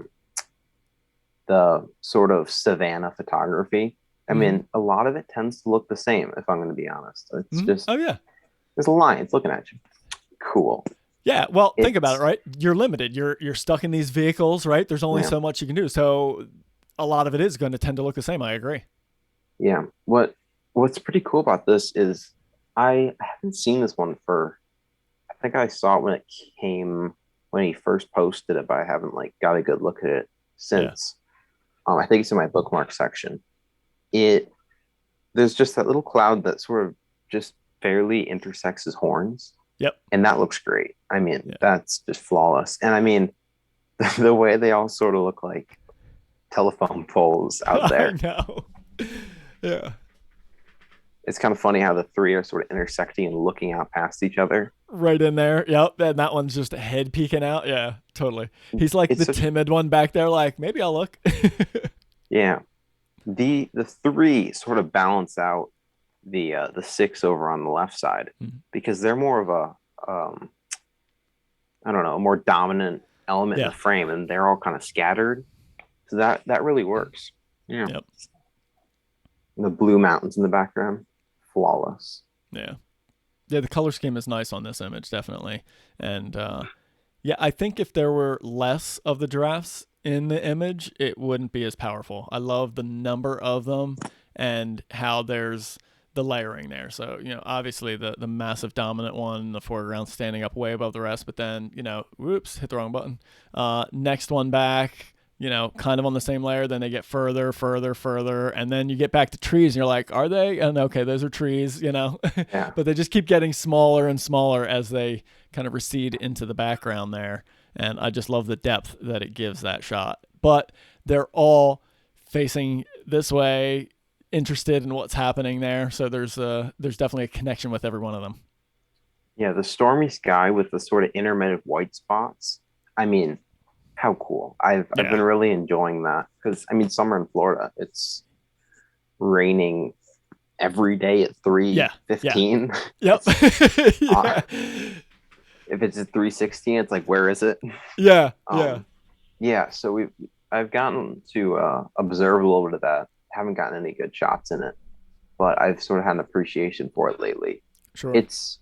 sort of savannah photography. I Mm-hmm. mean, a lot of it tends to look the same, if I'm going to be honest. It's Mm-hmm. just Oh yeah. there's a line, it's looking at you. Cool. Yeah. Well, think about it, It's right? You're limited. You're stuck in these vehicles, right? There's only yeah, so much you can do. So a lot of it is going to tend to look the same. I agree. yeah. What's pretty cool about this is I haven't seen this one for I think I saw it when it came when he first posted it, but I haven't like got a good look at it Yeah. since. I think it's in my bookmark section. It There's just that little cloud that sort of just barely intersects his horns, Yep. and that looks great. I mean, Yeah. that's just flawless. And I mean, the way they all sort of look like telephone poles out I there. know. Yeah. It's kind of funny how the three are sort of intersecting and looking out past each other. Right in there. Yep. And that one's just a head peeking out. Yeah, totally. He's like It's the such timid one back there, like, maybe I'll look. Yeah. The three sort of balance out the six over on the left side Mhm. because they're more of I don't know, a more dominant element in Yeah. the frame, and they're all kind of scattered. So that really works. Yeah. Yep. The blue mountains in the background, flawless. Yeah. Yeah. The color scheme is nice on this image, definitely. And yeah, I think if there were less of the giraffes in the image, it wouldn't be as powerful. I love the number of them and how there's the layering there. So, obviously the massive dominant one in the foreground standing up way above the rest, but then, whoops, hit the wrong button. Next one back, kind of on the same layer. Then they get further, further, further. And then you get back to trees and you're like, are they? And okay, those are trees, Yeah. but they just keep getting smaller and smaller as they kind of recede into the background there. And I just love the depth that it gives that shot. But they're all facing this way, interested in what's happening there. So there's definitely a connection with every one of them. Yeah, the stormy sky with the sort of intermittent white spots. I mean, how cool. I've Yeah. been really enjoying that because I mean summer in Florida, it's raining every day at Yeah. Yeah. 3:15. Yep. Uh, Yeah. if it's at 3:16, it's like where is it? Yeah. Yeah. Um yeah, so I've gotten to observe a little bit of that. Haven't gotten any good shots in it, but I've sort of had an appreciation for it lately. Sure. It's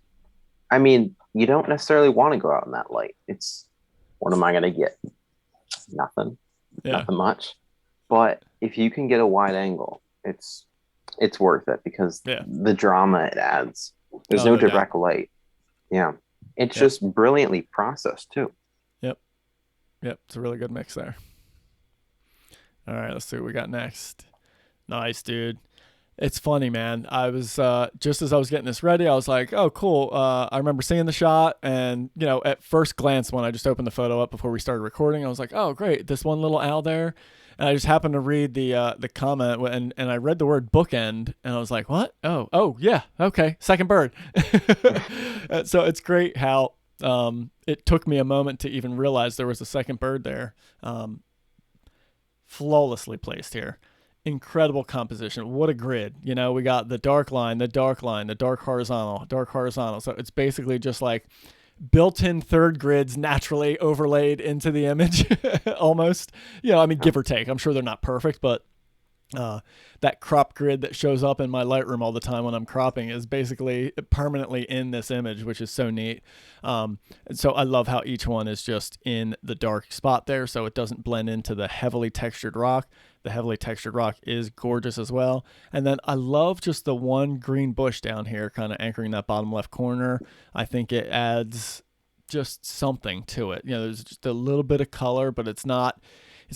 I mean, you don't necessarily want to go out in that light. It's what am I gonna get? Nothing. Yeah. Nothing much. But if you can get a wide angle, it's worth it because Yeah. the drama it adds. There's Oh, no no doubt. direct light. Yeah. It's Yep. just brilliantly processed too. Yep. Yep. It's a really good mix there. All right. Let's see what we got next. Nice, dude. It's funny, man. I was just as I was getting this ready, I was like, "Oh, cool." I remember seeing the shot, and at first glance, when I just opened the photo up before we started recording, I was like, "Oh, great, this one little owl there." And I just happened to read the comment, and I read the word bookend, and I was like, "What? Oh, yeah, okay, second bird." So it's great how it took me a moment to even realize there was a second bird there. Flawlessly placed here. Incredible composition. What a grid. We got the dark line, the dark line, the dark horizontal, dark horizontal. So it's basically just like built-in third grids naturally overlaid into the image almost. I mean, give or take. I'm sure they're not perfect, but that crop grid that shows up in my Lightroom all the time when I'm cropping is basically permanently in this image, which is so neat. And so I love how each one is just in the dark spot there, so it doesn't blend into the heavily textured rock. the heavily textured rock is gorgeous as well. And then I love just the one green bush down here, kind of anchoring that bottom left corner. I think it adds just something to it. You know, there's just a little bit of color, but it's not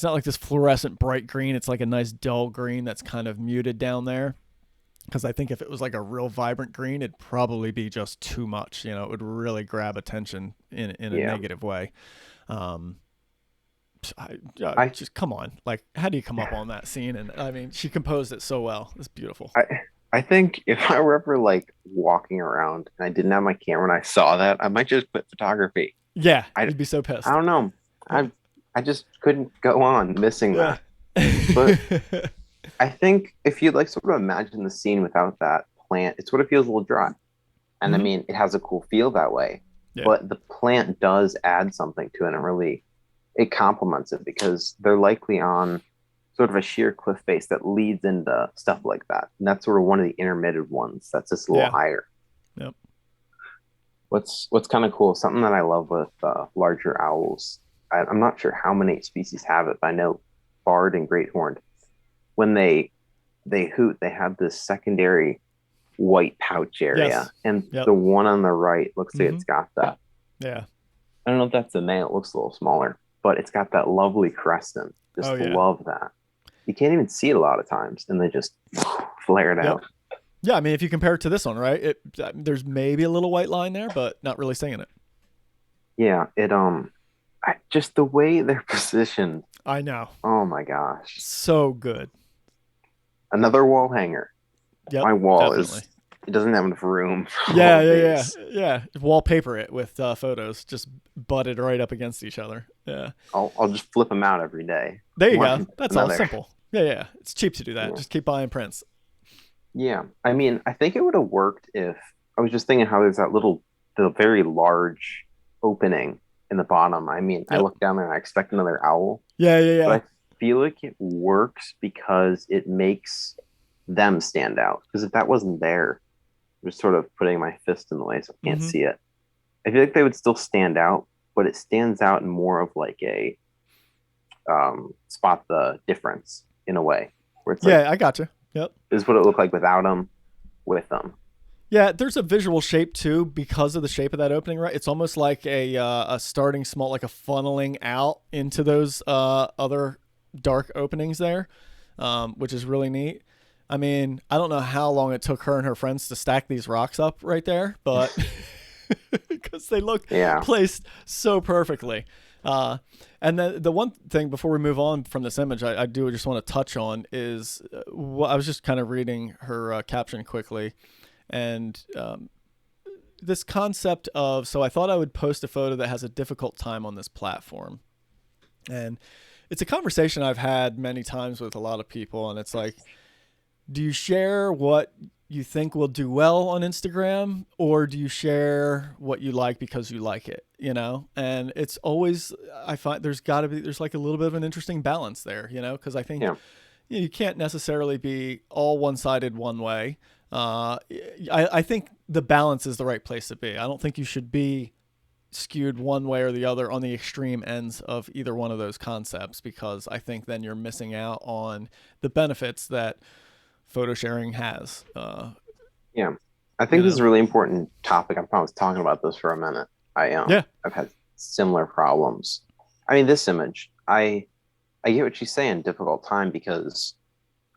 like this fluorescent bright green. It's like a nice dull green that's kind of muted down there. Because I think if it was like a real vibrant green, it'd probably be just too much. You know, it would really grab attention in a Yeah. negative way. Um, I just come on, like, how do you come up on that scene? And I mean, she composed it so well. It's beautiful. I I think if I were ever like walking around and I didn't have my camera and I saw that, I might just put photography. Yeah, I you'd be so I pissed. don't know. Yeah, I just couldn't go on missing yeah, that. But I think if you like sort of imagine the scene without that plant, it sort of feels a little dry. And I hmm mean, it has a cool feel that way, yeah, but the plant does add something to it and really it complements it because they're likely on sort of a sheer cliff face that leads into stuff like that. And that's sort of one of the intermittent ones that's just a little yeah, higher. yep. What's kind of cool, something that I love with larger owls. I'm not sure how many species have it, but I know barred and great horned. When they hoot, they have this secondary white pouch area, Yes, and yep. the one on the right looks like hmm it's got that. Yeah. I don't know if that's a male. It looks a little smaller, but it's got that lovely crescent. Oh Just yeah. love that. You can't even see it a lot of times, and they just flare it Yep. out. Yeah, I mean, if you compare it to this one, right? There's maybe a little white line there, but not really seeing it. Yeah, just the way they're positioned. I know. Oh my gosh. So good. Another wall hanger. Yep, My wall definitely. is it doesn't have enough room for all Yeah, of yeah, yeah, these. yeah. Wallpaper it with photos just butted right up against each other. Yeah. I'll just flip them out every day. There you go. One That's all another. simple. Yeah, yeah. It's cheap to do that. Yeah. Just keep buying prints. Yeah. I mean, I think it would have worked if I was just thinking how there's the very large opening in the bottom. I mean, I Yep. look down there and I expect another owl, Yeah, yeah, but yeah. I feel like it works because it makes them stand out. Because if that wasn't there, I'm just sort of putting my fist in the way so I can't hmm see it. I feel like they would still stand out, but it stands out in more of like a spot the difference in a way where it's like Yeah, I gotcha. Yep. this is what it looked like without them, with them. Yeah, there's a visual shape too because of the shape of that opening, right? It's almost like a starting small, like a funneling out into those other dark openings there, which is really neat. I mean, I don't know how long it took her and her friends to stack these rocks up right there, but because they look Yeah. placed so perfectly. And then the one thing before we move on from this image, I do just want to touch on is I was just kind of reading her caption quickly, and this concept of so I thought I would post a photo that has a difficult time on this platform, and it's a conversation I've had many times with a lot of people, and it's like, do you share what you think will do well on Instagram, or do you share what you like because you like it, you know? And it's always, I find there's like a little bit of an interesting balance there, you know, because I think Yeah. you can't necessarily be all one-sided one way. I think the balance is the right place to be. I don't think you should be skewed one way or the other on the extreme ends of either one of those concepts, because I think then you're missing out on the benefits that photo sharing has. Yeah. I You think this is know? a really important topic. I was talking about this for a minute. Yeah. I've had similar problems. I mean, this image, I get what she's saying, difficult time, because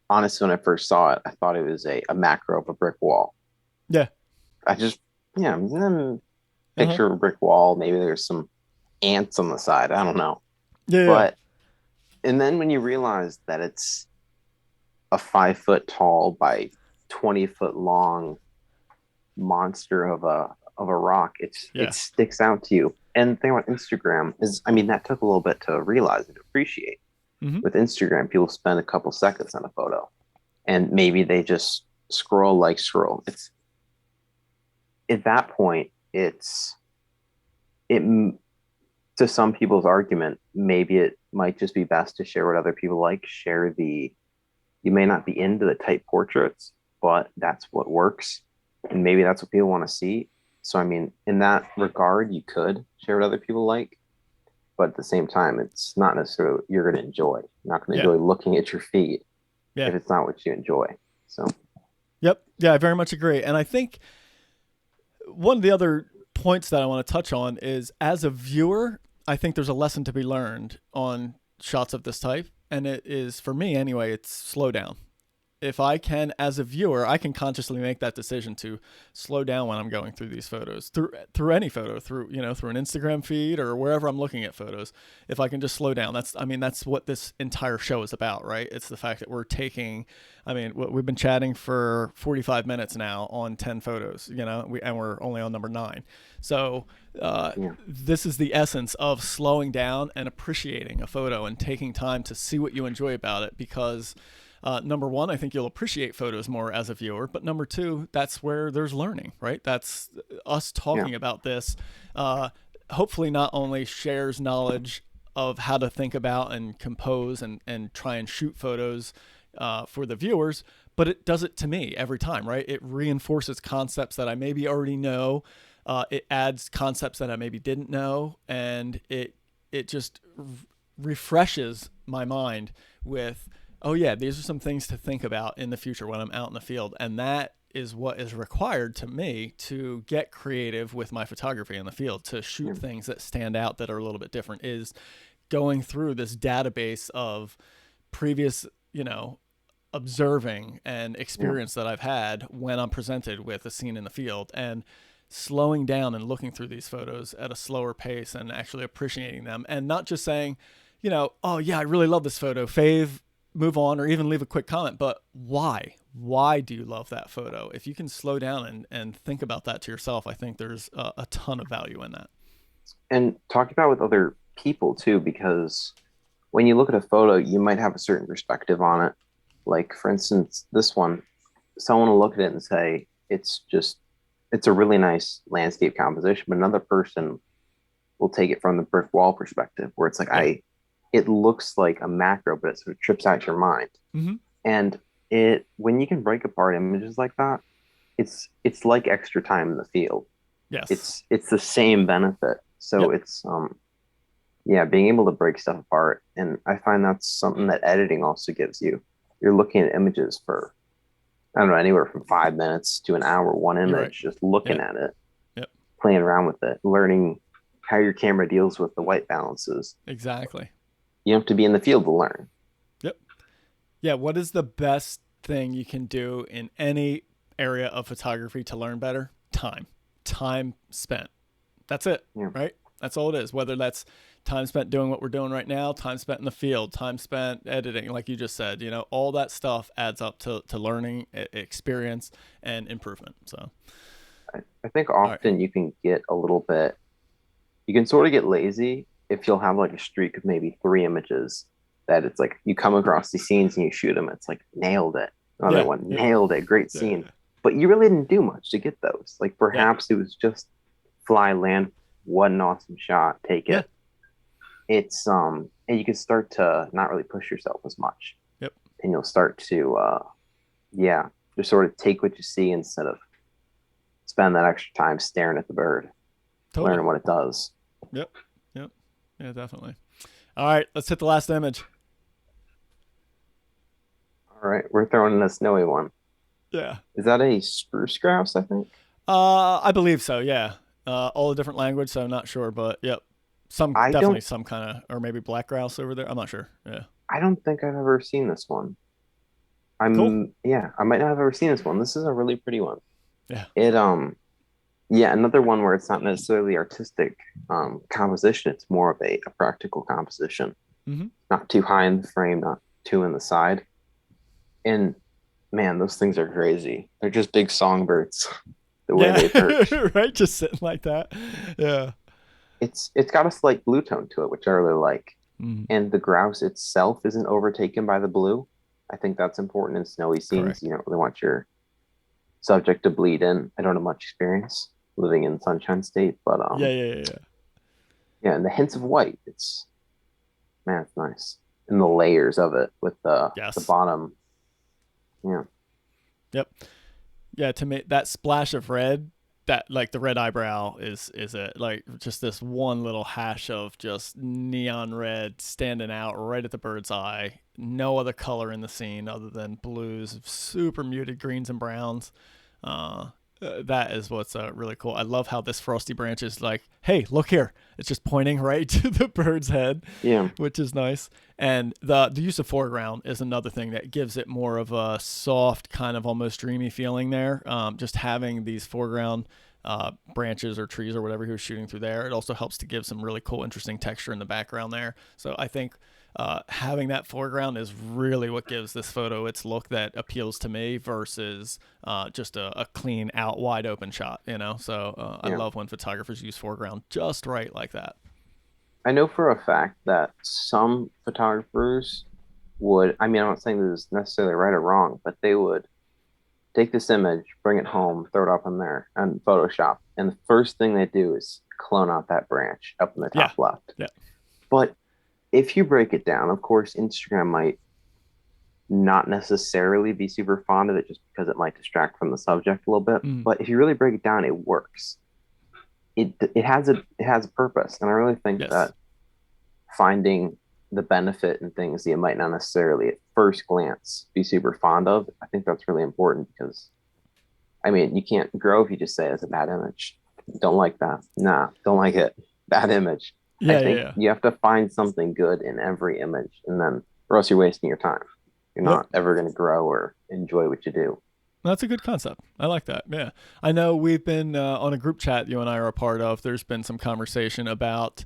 honestly, when I first saw it, I thought it was a macro of a brick wall. Yeah. I just, yeah, Uh huh. picture of a brick wall. Maybe there's some ants on the side. I don't know. Yeah. Yeah. But, and then when you realize that it's a 5 foot tall by 20 foot long monster of a rock, it Yeah. sticks out to you. And the thing about Instagram is, I mean, that took a little bit to realize and appreciate. Mm-hmm. With Instagram, people spend a couple seconds on a photo, and maybe they just scroll. It's at that point, it to some people's argument, maybe it might just be best to share what other people like. Share the you may not be into the type portraits, but that's what works, and maybe that's what people want to see. So, I mean, in that regard, you could share what other people like. but at the same time, it's not necessarily what you're going to enjoy. You're not going to Yeah. enjoy looking at your feed Yeah. if it's not what you enjoy. So, Yep. Yeah, I very much agree. And I think one of the other points that I want to touch on is as a viewer, I think there's a lesson to be learned on shots of this type. And it is, for me anyway, it's slow down. If I can, as a viewer, I can consciously make that decision to slow down when I'm going through these photos, through any photo, through an Instagram feed or wherever I'm looking at photos. If I can just slow down, that's what this entire show is about, right? It's the fact that we're taking, we've been chatting for 45 minutes now on 10 photos, and we're only on number 9. So yeah. this is the essence of slowing down and appreciating a photo and taking time to see what you enjoy about it, because number one, I think you'll appreciate photos more as a viewer. But number two, that's where there's learning, right? That's us talking about this. Hopefully, not only shares knowledge of how to think about and compose and try and shoot photos for the viewers, but it does it to me every time, right? It reinforces concepts that I maybe already know. It adds concepts that I maybe didn't know, and it just refreshes my mind with, oh yeah, these are some things to think about in the future when I'm out in the field. And that is what is required to me to get creative with my photography in the field, to shoot things that stand out, that are a little bit different, is going through this database of previous, observing and experience that I've had when I'm presented with a scene in the field, and slowing down and looking through these photos at a slower pace and actually appreciating them, and not just saying, oh yeah, I really love this photo, fave, move on, or even leave a quick comment. But why do you love that photo? If you can slow down and think about that to yourself, I think there's a ton of value in that. And talk about with other people too, because when you look at a photo, you might have a certain perspective on it. Like, for instance, this one, someone will look at it and say, it's a really nice landscape composition, but another person will take it from the brick wall perspective, where it's like, it looks like a macro, but it sort of trips out your mind. Mm-hmm. And when you can break apart images like that, it's like extra time in the field. Yes. It's the same benefit. So it's being able to break stuff apart. And I find that's something that editing also gives you. You're looking at images for, I don't know, anywhere from 5 minutes to an hour, one image, just looking at it, playing around with it, learning how your camera deals with the white balances. Exactly. You have to be in the field to learn. Yep. Yeah. What is the best thing you can do in any area of photography to learn better? Time spent. That's it, right? That's all it is. Whether that's time spent doing what we're doing right now, time spent in the field, time spent editing, like you just said, all that stuff adds up to learning, experience, and improvement. So I think often you can get a little bit, you can sort of get lazy if you'll have like a streak of maybe 3 images that it's like you come across these scenes and you shoot them. It's like, nailed it. Another one, nailed it. Great scene. But you really didn't do much to get those. Like perhaps it was just fly, land, one awesome shot, take it. It's and you can start to not really push yourself as much. Yep. And you'll start to just sort of take what you see instead of spend that extra time staring at the bird, learning what it does. Yep. Yeah, definitely. All right, let's hit the last image. All right, we're throwing in a snowy one. Yeah. Is that a spruce grouse, I think? I believe so, yeah. All a different language, so I'm not sure, but yep. Definitely some kind of, or maybe black grouse over there. I'm not sure. Yeah. I don't think I've ever seen this one. I might not have ever seen this one. This is a really pretty one. Yeah. Another one where it's not necessarily artistic composition. It's more of a practical composition. Mm-hmm. Not too high in the frame, not too in the side. And man, those things are crazy. They're just big songbirds. The way they perch. Right, just sitting like that. Yeah. It's got a slight blue tone to it, which I really like. Mm-hmm. And the grouse itself isn't overtaken by the blue. I think that's important in snowy scenes. Correct. You don't really want your subject to bleed in. I don't have much experience living in Sunshine State, but yeah, and the hints of white. It's nice, and the layers of it with the bottom. Yeah. Yep. Yeah, to me that splash of red that like the red eyebrow is it, like just this one little hash of just neon red standing out right at the bird's eye. No other color in the scene other than blues, super muted greens and browns. uh that is what's really cool. I love how this frosty branch is like, hey, look here. It's just pointing right to the bird's head, Yeah. which is nice. And the use of foreground is another thing that gives it more of a soft, kind of almost dreamy feeling there. Just having these foreground branches or trees or whatever he was shooting through there, it also helps to give some really cool, interesting texture in the background there. So I think having that foreground is really what gives this photo its look that appeals to me versus just a clean out wide open shot, you know. So I Yeah. love when photographers use foreground just right like that. I know for a fact that some photographers would, I mean, I'm not saying this is necessarily right or wrong, but they would take this image, bring it home, throw it up in there and Photoshop. And the first thing they do is clone out that branch up in the Yeah, top left. yeah, But if you break it down, of course, Instagram might not necessarily be super fond of it just because it might distract from the subject a little bit. mm, But if you really break it down, it works. It has a purpose, and I really think yes, that finding the benefit in things that you might not necessarily at first glance be super fond of, I think that's really important because I mean you can't grow if you just say it's a bad image. Don't like that. Nah, don't like it. Bad image. I yeah, yeah, think yeah. you have to find something good in every image, and then or else you're wasting your time. You're Yep. not ever going to grow or enjoy what you do. That's a good concept. I like that. Yeah. I know we've been on a group chat you and I are a part of. There's been some conversation about,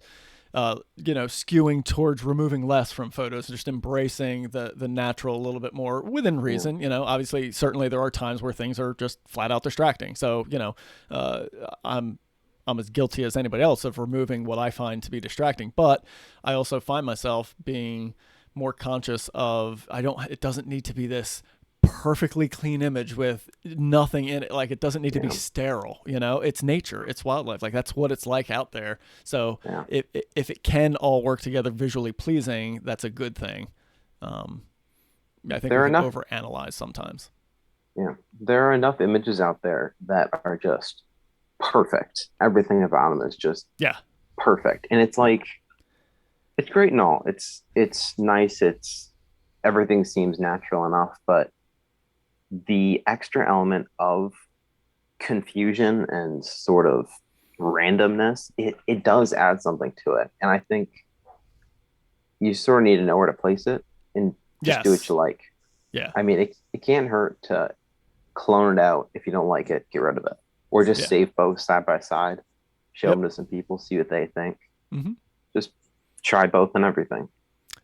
skewing towards removing less from photos, just embracing the natural a little bit more within Yeah. reason. You know, obviously, certainly there are times where things are just flat out distracting. So, uh, I'm I'm as guilty as anybody else of removing what I find to be distracting. But I also find myself being more conscious of I don't. It doesn't need to be this perfectly clean image with nothing in it. Like it doesn't need to be Yeah. sterile. You know, it's nature, it's wildlife. Like that's what it's like out there. So Yeah. if it can all work together visually pleasing, that's a good thing. Um, I think There we are can enough overanalyze sometimes. Yeah. There are enough images out there that are just perfect. Everything about them is just Yeah. perfect. And it's Yep. like it's great and all. It's nice. It's everything seems natural enough, but the extra element of confusion and sort of randomness, it does add something to it. And I think you sort of need to know where to place it and just do what Yes. you like. Yeah. I mean, it can't hurt to clone it out. If you don't like it, get rid of it. Or just Yeah. save both side by side, show them Yep. to some people, see what they think. Hmm. Just try both and everything.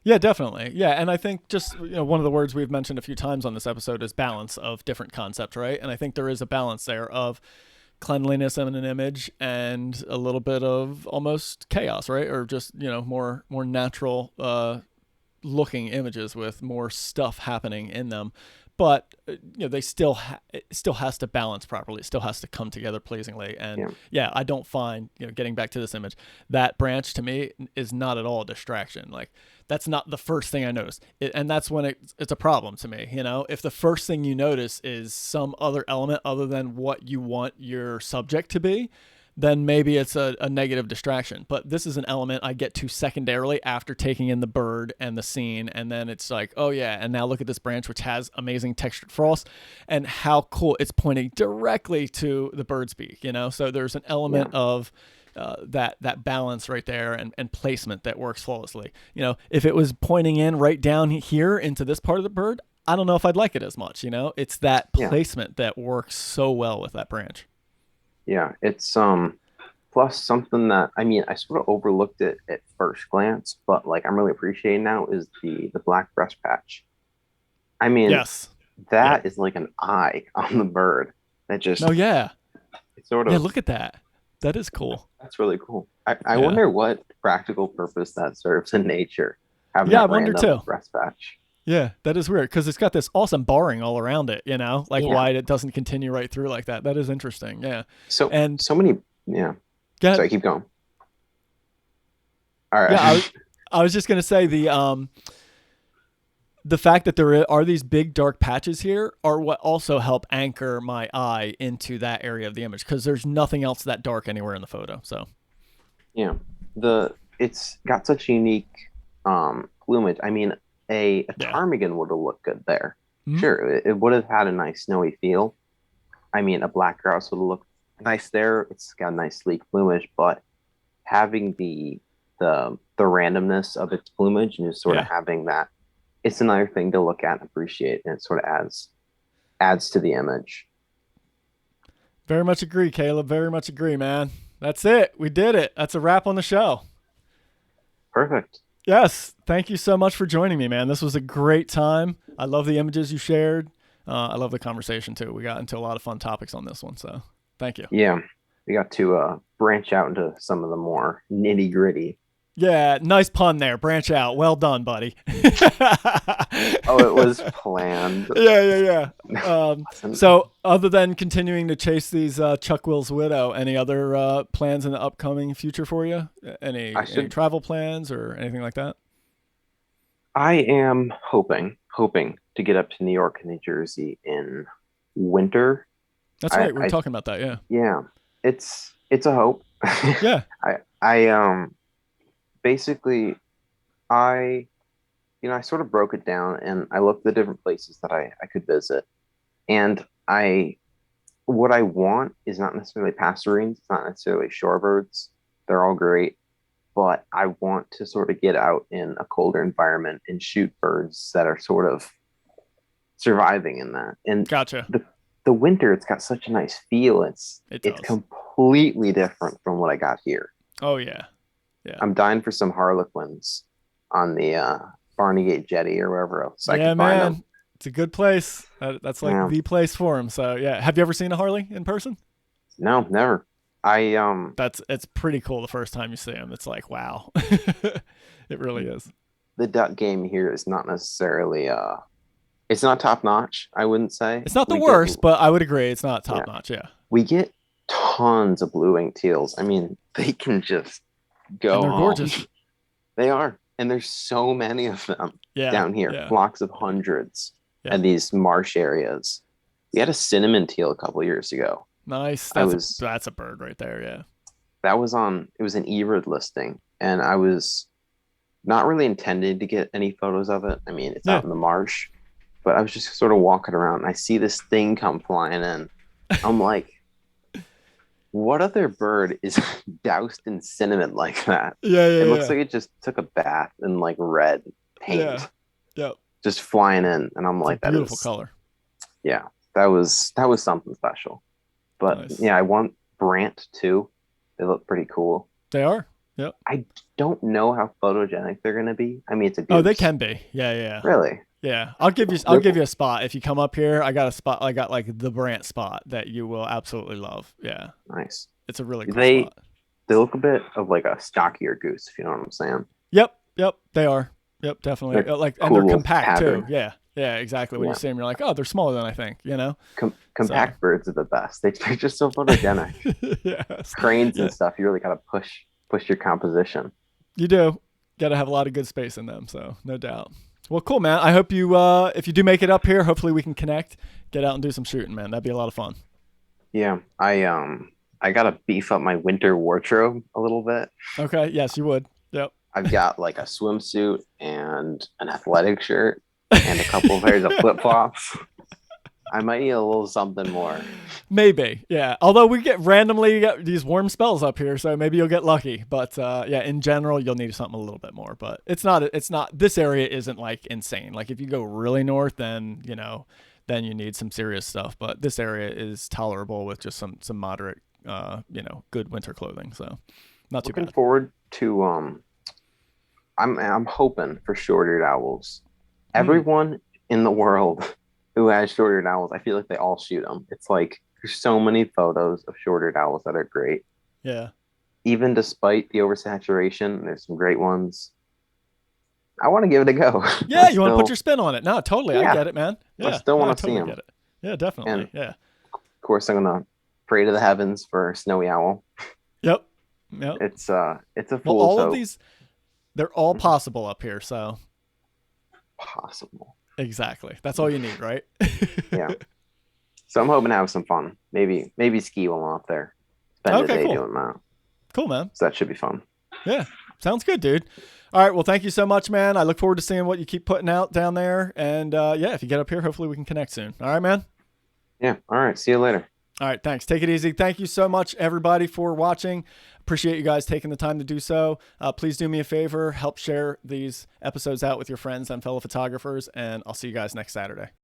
Yeah, definitely. Yeah, and I think just one of the words we've mentioned a few times on this episode is balance of different concepts, right? And I think there is a balance there of cleanliness in an image and a little bit of almost chaos, right? Or just more natural looking images with more stuff happening in them. But they it still has to balance properly. It still has to come together pleasingly. And Yeah. yeah, I don't find getting back to this image, that branch to me is not at all a distraction. Like that's not the first thing I notice, and that's when it's a problem to me. If the first thing you notice is some other element other than what you want your subject to be, then maybe it's a negative distraction. But this is an element I get to secondarily after taking in the bird and the scene. And then it's like, oh, yeah. And now look at this branch, which has amazing textured frost and how cool it's pointing directly to the bird's beak. So there's an element Yeah. of that balance right there and placement that works flawlessly. If it was pointing in right down here into this part of the bird, I don't know if I'd like it as much. It's that Yeah. placement that works so well with that branch. Yeah. It's plus something that I mean I sort of overlooked it at first glance, but like I'm really appreciating now is the black breast patch. I mean, Yes. Yep. that is like an eye on the bird. That just No, yeah. it sort Yeah, of look at that. That is cool. that's really cool. I Yeah. wonder what practical purpose that serves in nature, having Yeah, I that wonder random too. breast patch. Yeah, that is weird because it's got this awesome barring all around it, like Yeah. why it doesn't continue right through like that. That is interesting. Yeah. So And so many yeah. go ahead. Sorry, keep going. All Yeah, right. I was just going to say the fact that are these big dark patches here are what also help anchor my eye into that area of the image, because there's nothing else that dark anywhere in the photo. So Yeah. It's got such unique plumage. I mean, a yeah. ptarmigan would have looked good there. Mhm. Sure, it would have had a nice snowy feel. I mean, a black grouse would have looked nice there. It's got a nice sleek plumage, but having the randomness of its plumage and just sort of Yeah. having that, it's another thing to look at and appreciate, and it sort of adds to the image. Very much agree, Caleb. Very much agree, man. That's it. We did it. That's a wrap on the show. Perfect. Yes. Thank you so much for joining me, man. This was a great time. I love the images you shared. I love the conversation too. We got into a lot of fun topics on this one. So thank you. Yeah, we got to branch out into some of the more nitty gritty. Yeah. Nice pun there. Branch out. Well done, buddy. Oh, it was planned. Yeah. Wasn't- So other than continuing to chase these Chuck Will's widow, any other plans in the upcoming future for you? Any travel plans or anything like that? I am hoping to get up to New York and New Jersey in winter. That's right. We were talking about that. Yeah. Yeah, it's a hope. Yeah. I basically I I sort of broke it down and I looked at the different places that I could visit. And what I want is not necessarily passerines, it's not necessarily shorebirds. They're all great, but I want to sort of get out in a colder environment and shoot birds that are sort of surviving in that. And Gotcha. the winter, it's got such a nice feel. It's completely different from what I got here. Oh yeah. Yeah. I'm dying for some harlequins on the Barneygate Jetty or wherever else I Yeah, can find man. them. It's a good place. That's like Yeah. the place for them. So yeah. Have you ever seen a Harley in person? No, never. It's pretty cool the first time you see them. It's like, wow. It really is. The duck game here is not necessarily it's not top notch, I wouldn't say. It's not the worst, but I would agree it's not top Yeah. notch. Yeah. We get tons of blue-winged teals. I mean, they can just go And they're home. gorgeous. They are. And there's so many of them Yeah. down here, Yeah. flocks of hundreds Yeah. in these marsh areas. We had a cinnamon teal a couple years ago. Nice. I That's a bird right there. Yeah. That was it was an eRid listing, and I was not really intended to get any photos of it. I mean, it's out in the marsh, but I was just sort of walking around and I see this thing come flying in. I'm like, what other bird is doused in cinnamon like that? Yeah. It looks like it just took a bath in like red paint. Yeah. Yep. Just flying in, and I'm like, beautiful color. Yeah, that was something special. But nice. Yeah, I want Brant too. They look pretty cool. They are. Yep. I don't know how photogenic they're gonna be. I mean, it's a goose. Oh, they can be. Yeah. Really? Yeah. I'll give you a spot. If you come up here, I got a spot. I got like the Brant spot that you will absolutely love. Yeah. Nice. It's a really cool spot. They look a bit of like a stockier goose, if you know what I'm saying. Yep. They are. Yep, definitely. And they're compact pattern. too. Yeah, exactly. When you see them, you're like, oh, they're smaller than I think. Compact birds are the best. They're just so photogenic. Yes. Cranes and stuff. You really gotta push your composition. You do. Got to have a lot of good space in them. So no doubt. Well, cool, man. I hope you, if you do make it up here, hopefully we can connect, get out and do some shooting, man. That'd be a lot of fun. Yeah, I gotta beef up my winter wardrobe a little bit. Okay. Yes, you would. Yep. I've got like a swimsuit and an athletic shirt and a couple of pairs of flip flops. I might need a little something more. Maybe, yeah. Although we get these warm spells up here, so maybe you'll get lucky. But yeah, in general, you'll need something a little bit more. But it's not. This area isn't like insane. Like if you go really north, then then you need some serious stuff. But this area is tolerable with just some moderate, good winter clothing. So not too bad. Looking forward to I'm hoping for short-eared owls. Everyone in the world who has short-eared owls, I feel like they all shoot them. It's like there's so many photos of short-eared owls that are great. Yeah. Even despite the oversaturation, there's some great ones. I want to give it a go. Yeah, you want to put your spin on it. No, totally. Yeah. I get it, man. Yeah. I still want to see them. Get it. Yeah, definitely. And yeah. Of course, I'm gonna pray to the heavens for a snowy owl. Yep. It's a fool's all hope. of these, they're all possible up here. So possible. Exactly. That's all you need, right? Yeah. So I'm hoping to have some fun. Maybe ski while I'm up there. Spend a Okay, day cool. doing that. Cool, man. So that should be fun. Yeah. Sounds good, dude. All right. Well, thank you so much, man. I look forward to seeing what you keep putting out down there. And yeah, if you get up here, hopefully we can connect soon. All right, man. Yeah. All right. See you later. All right. Thanks. Take it easy. Thank you so much, everybody, for watching. Appreciate you guys taking the time to do so. Please do me a favor. Help share these episodes out with your friends and fellow photographers. And I'll see you guys next Saturday.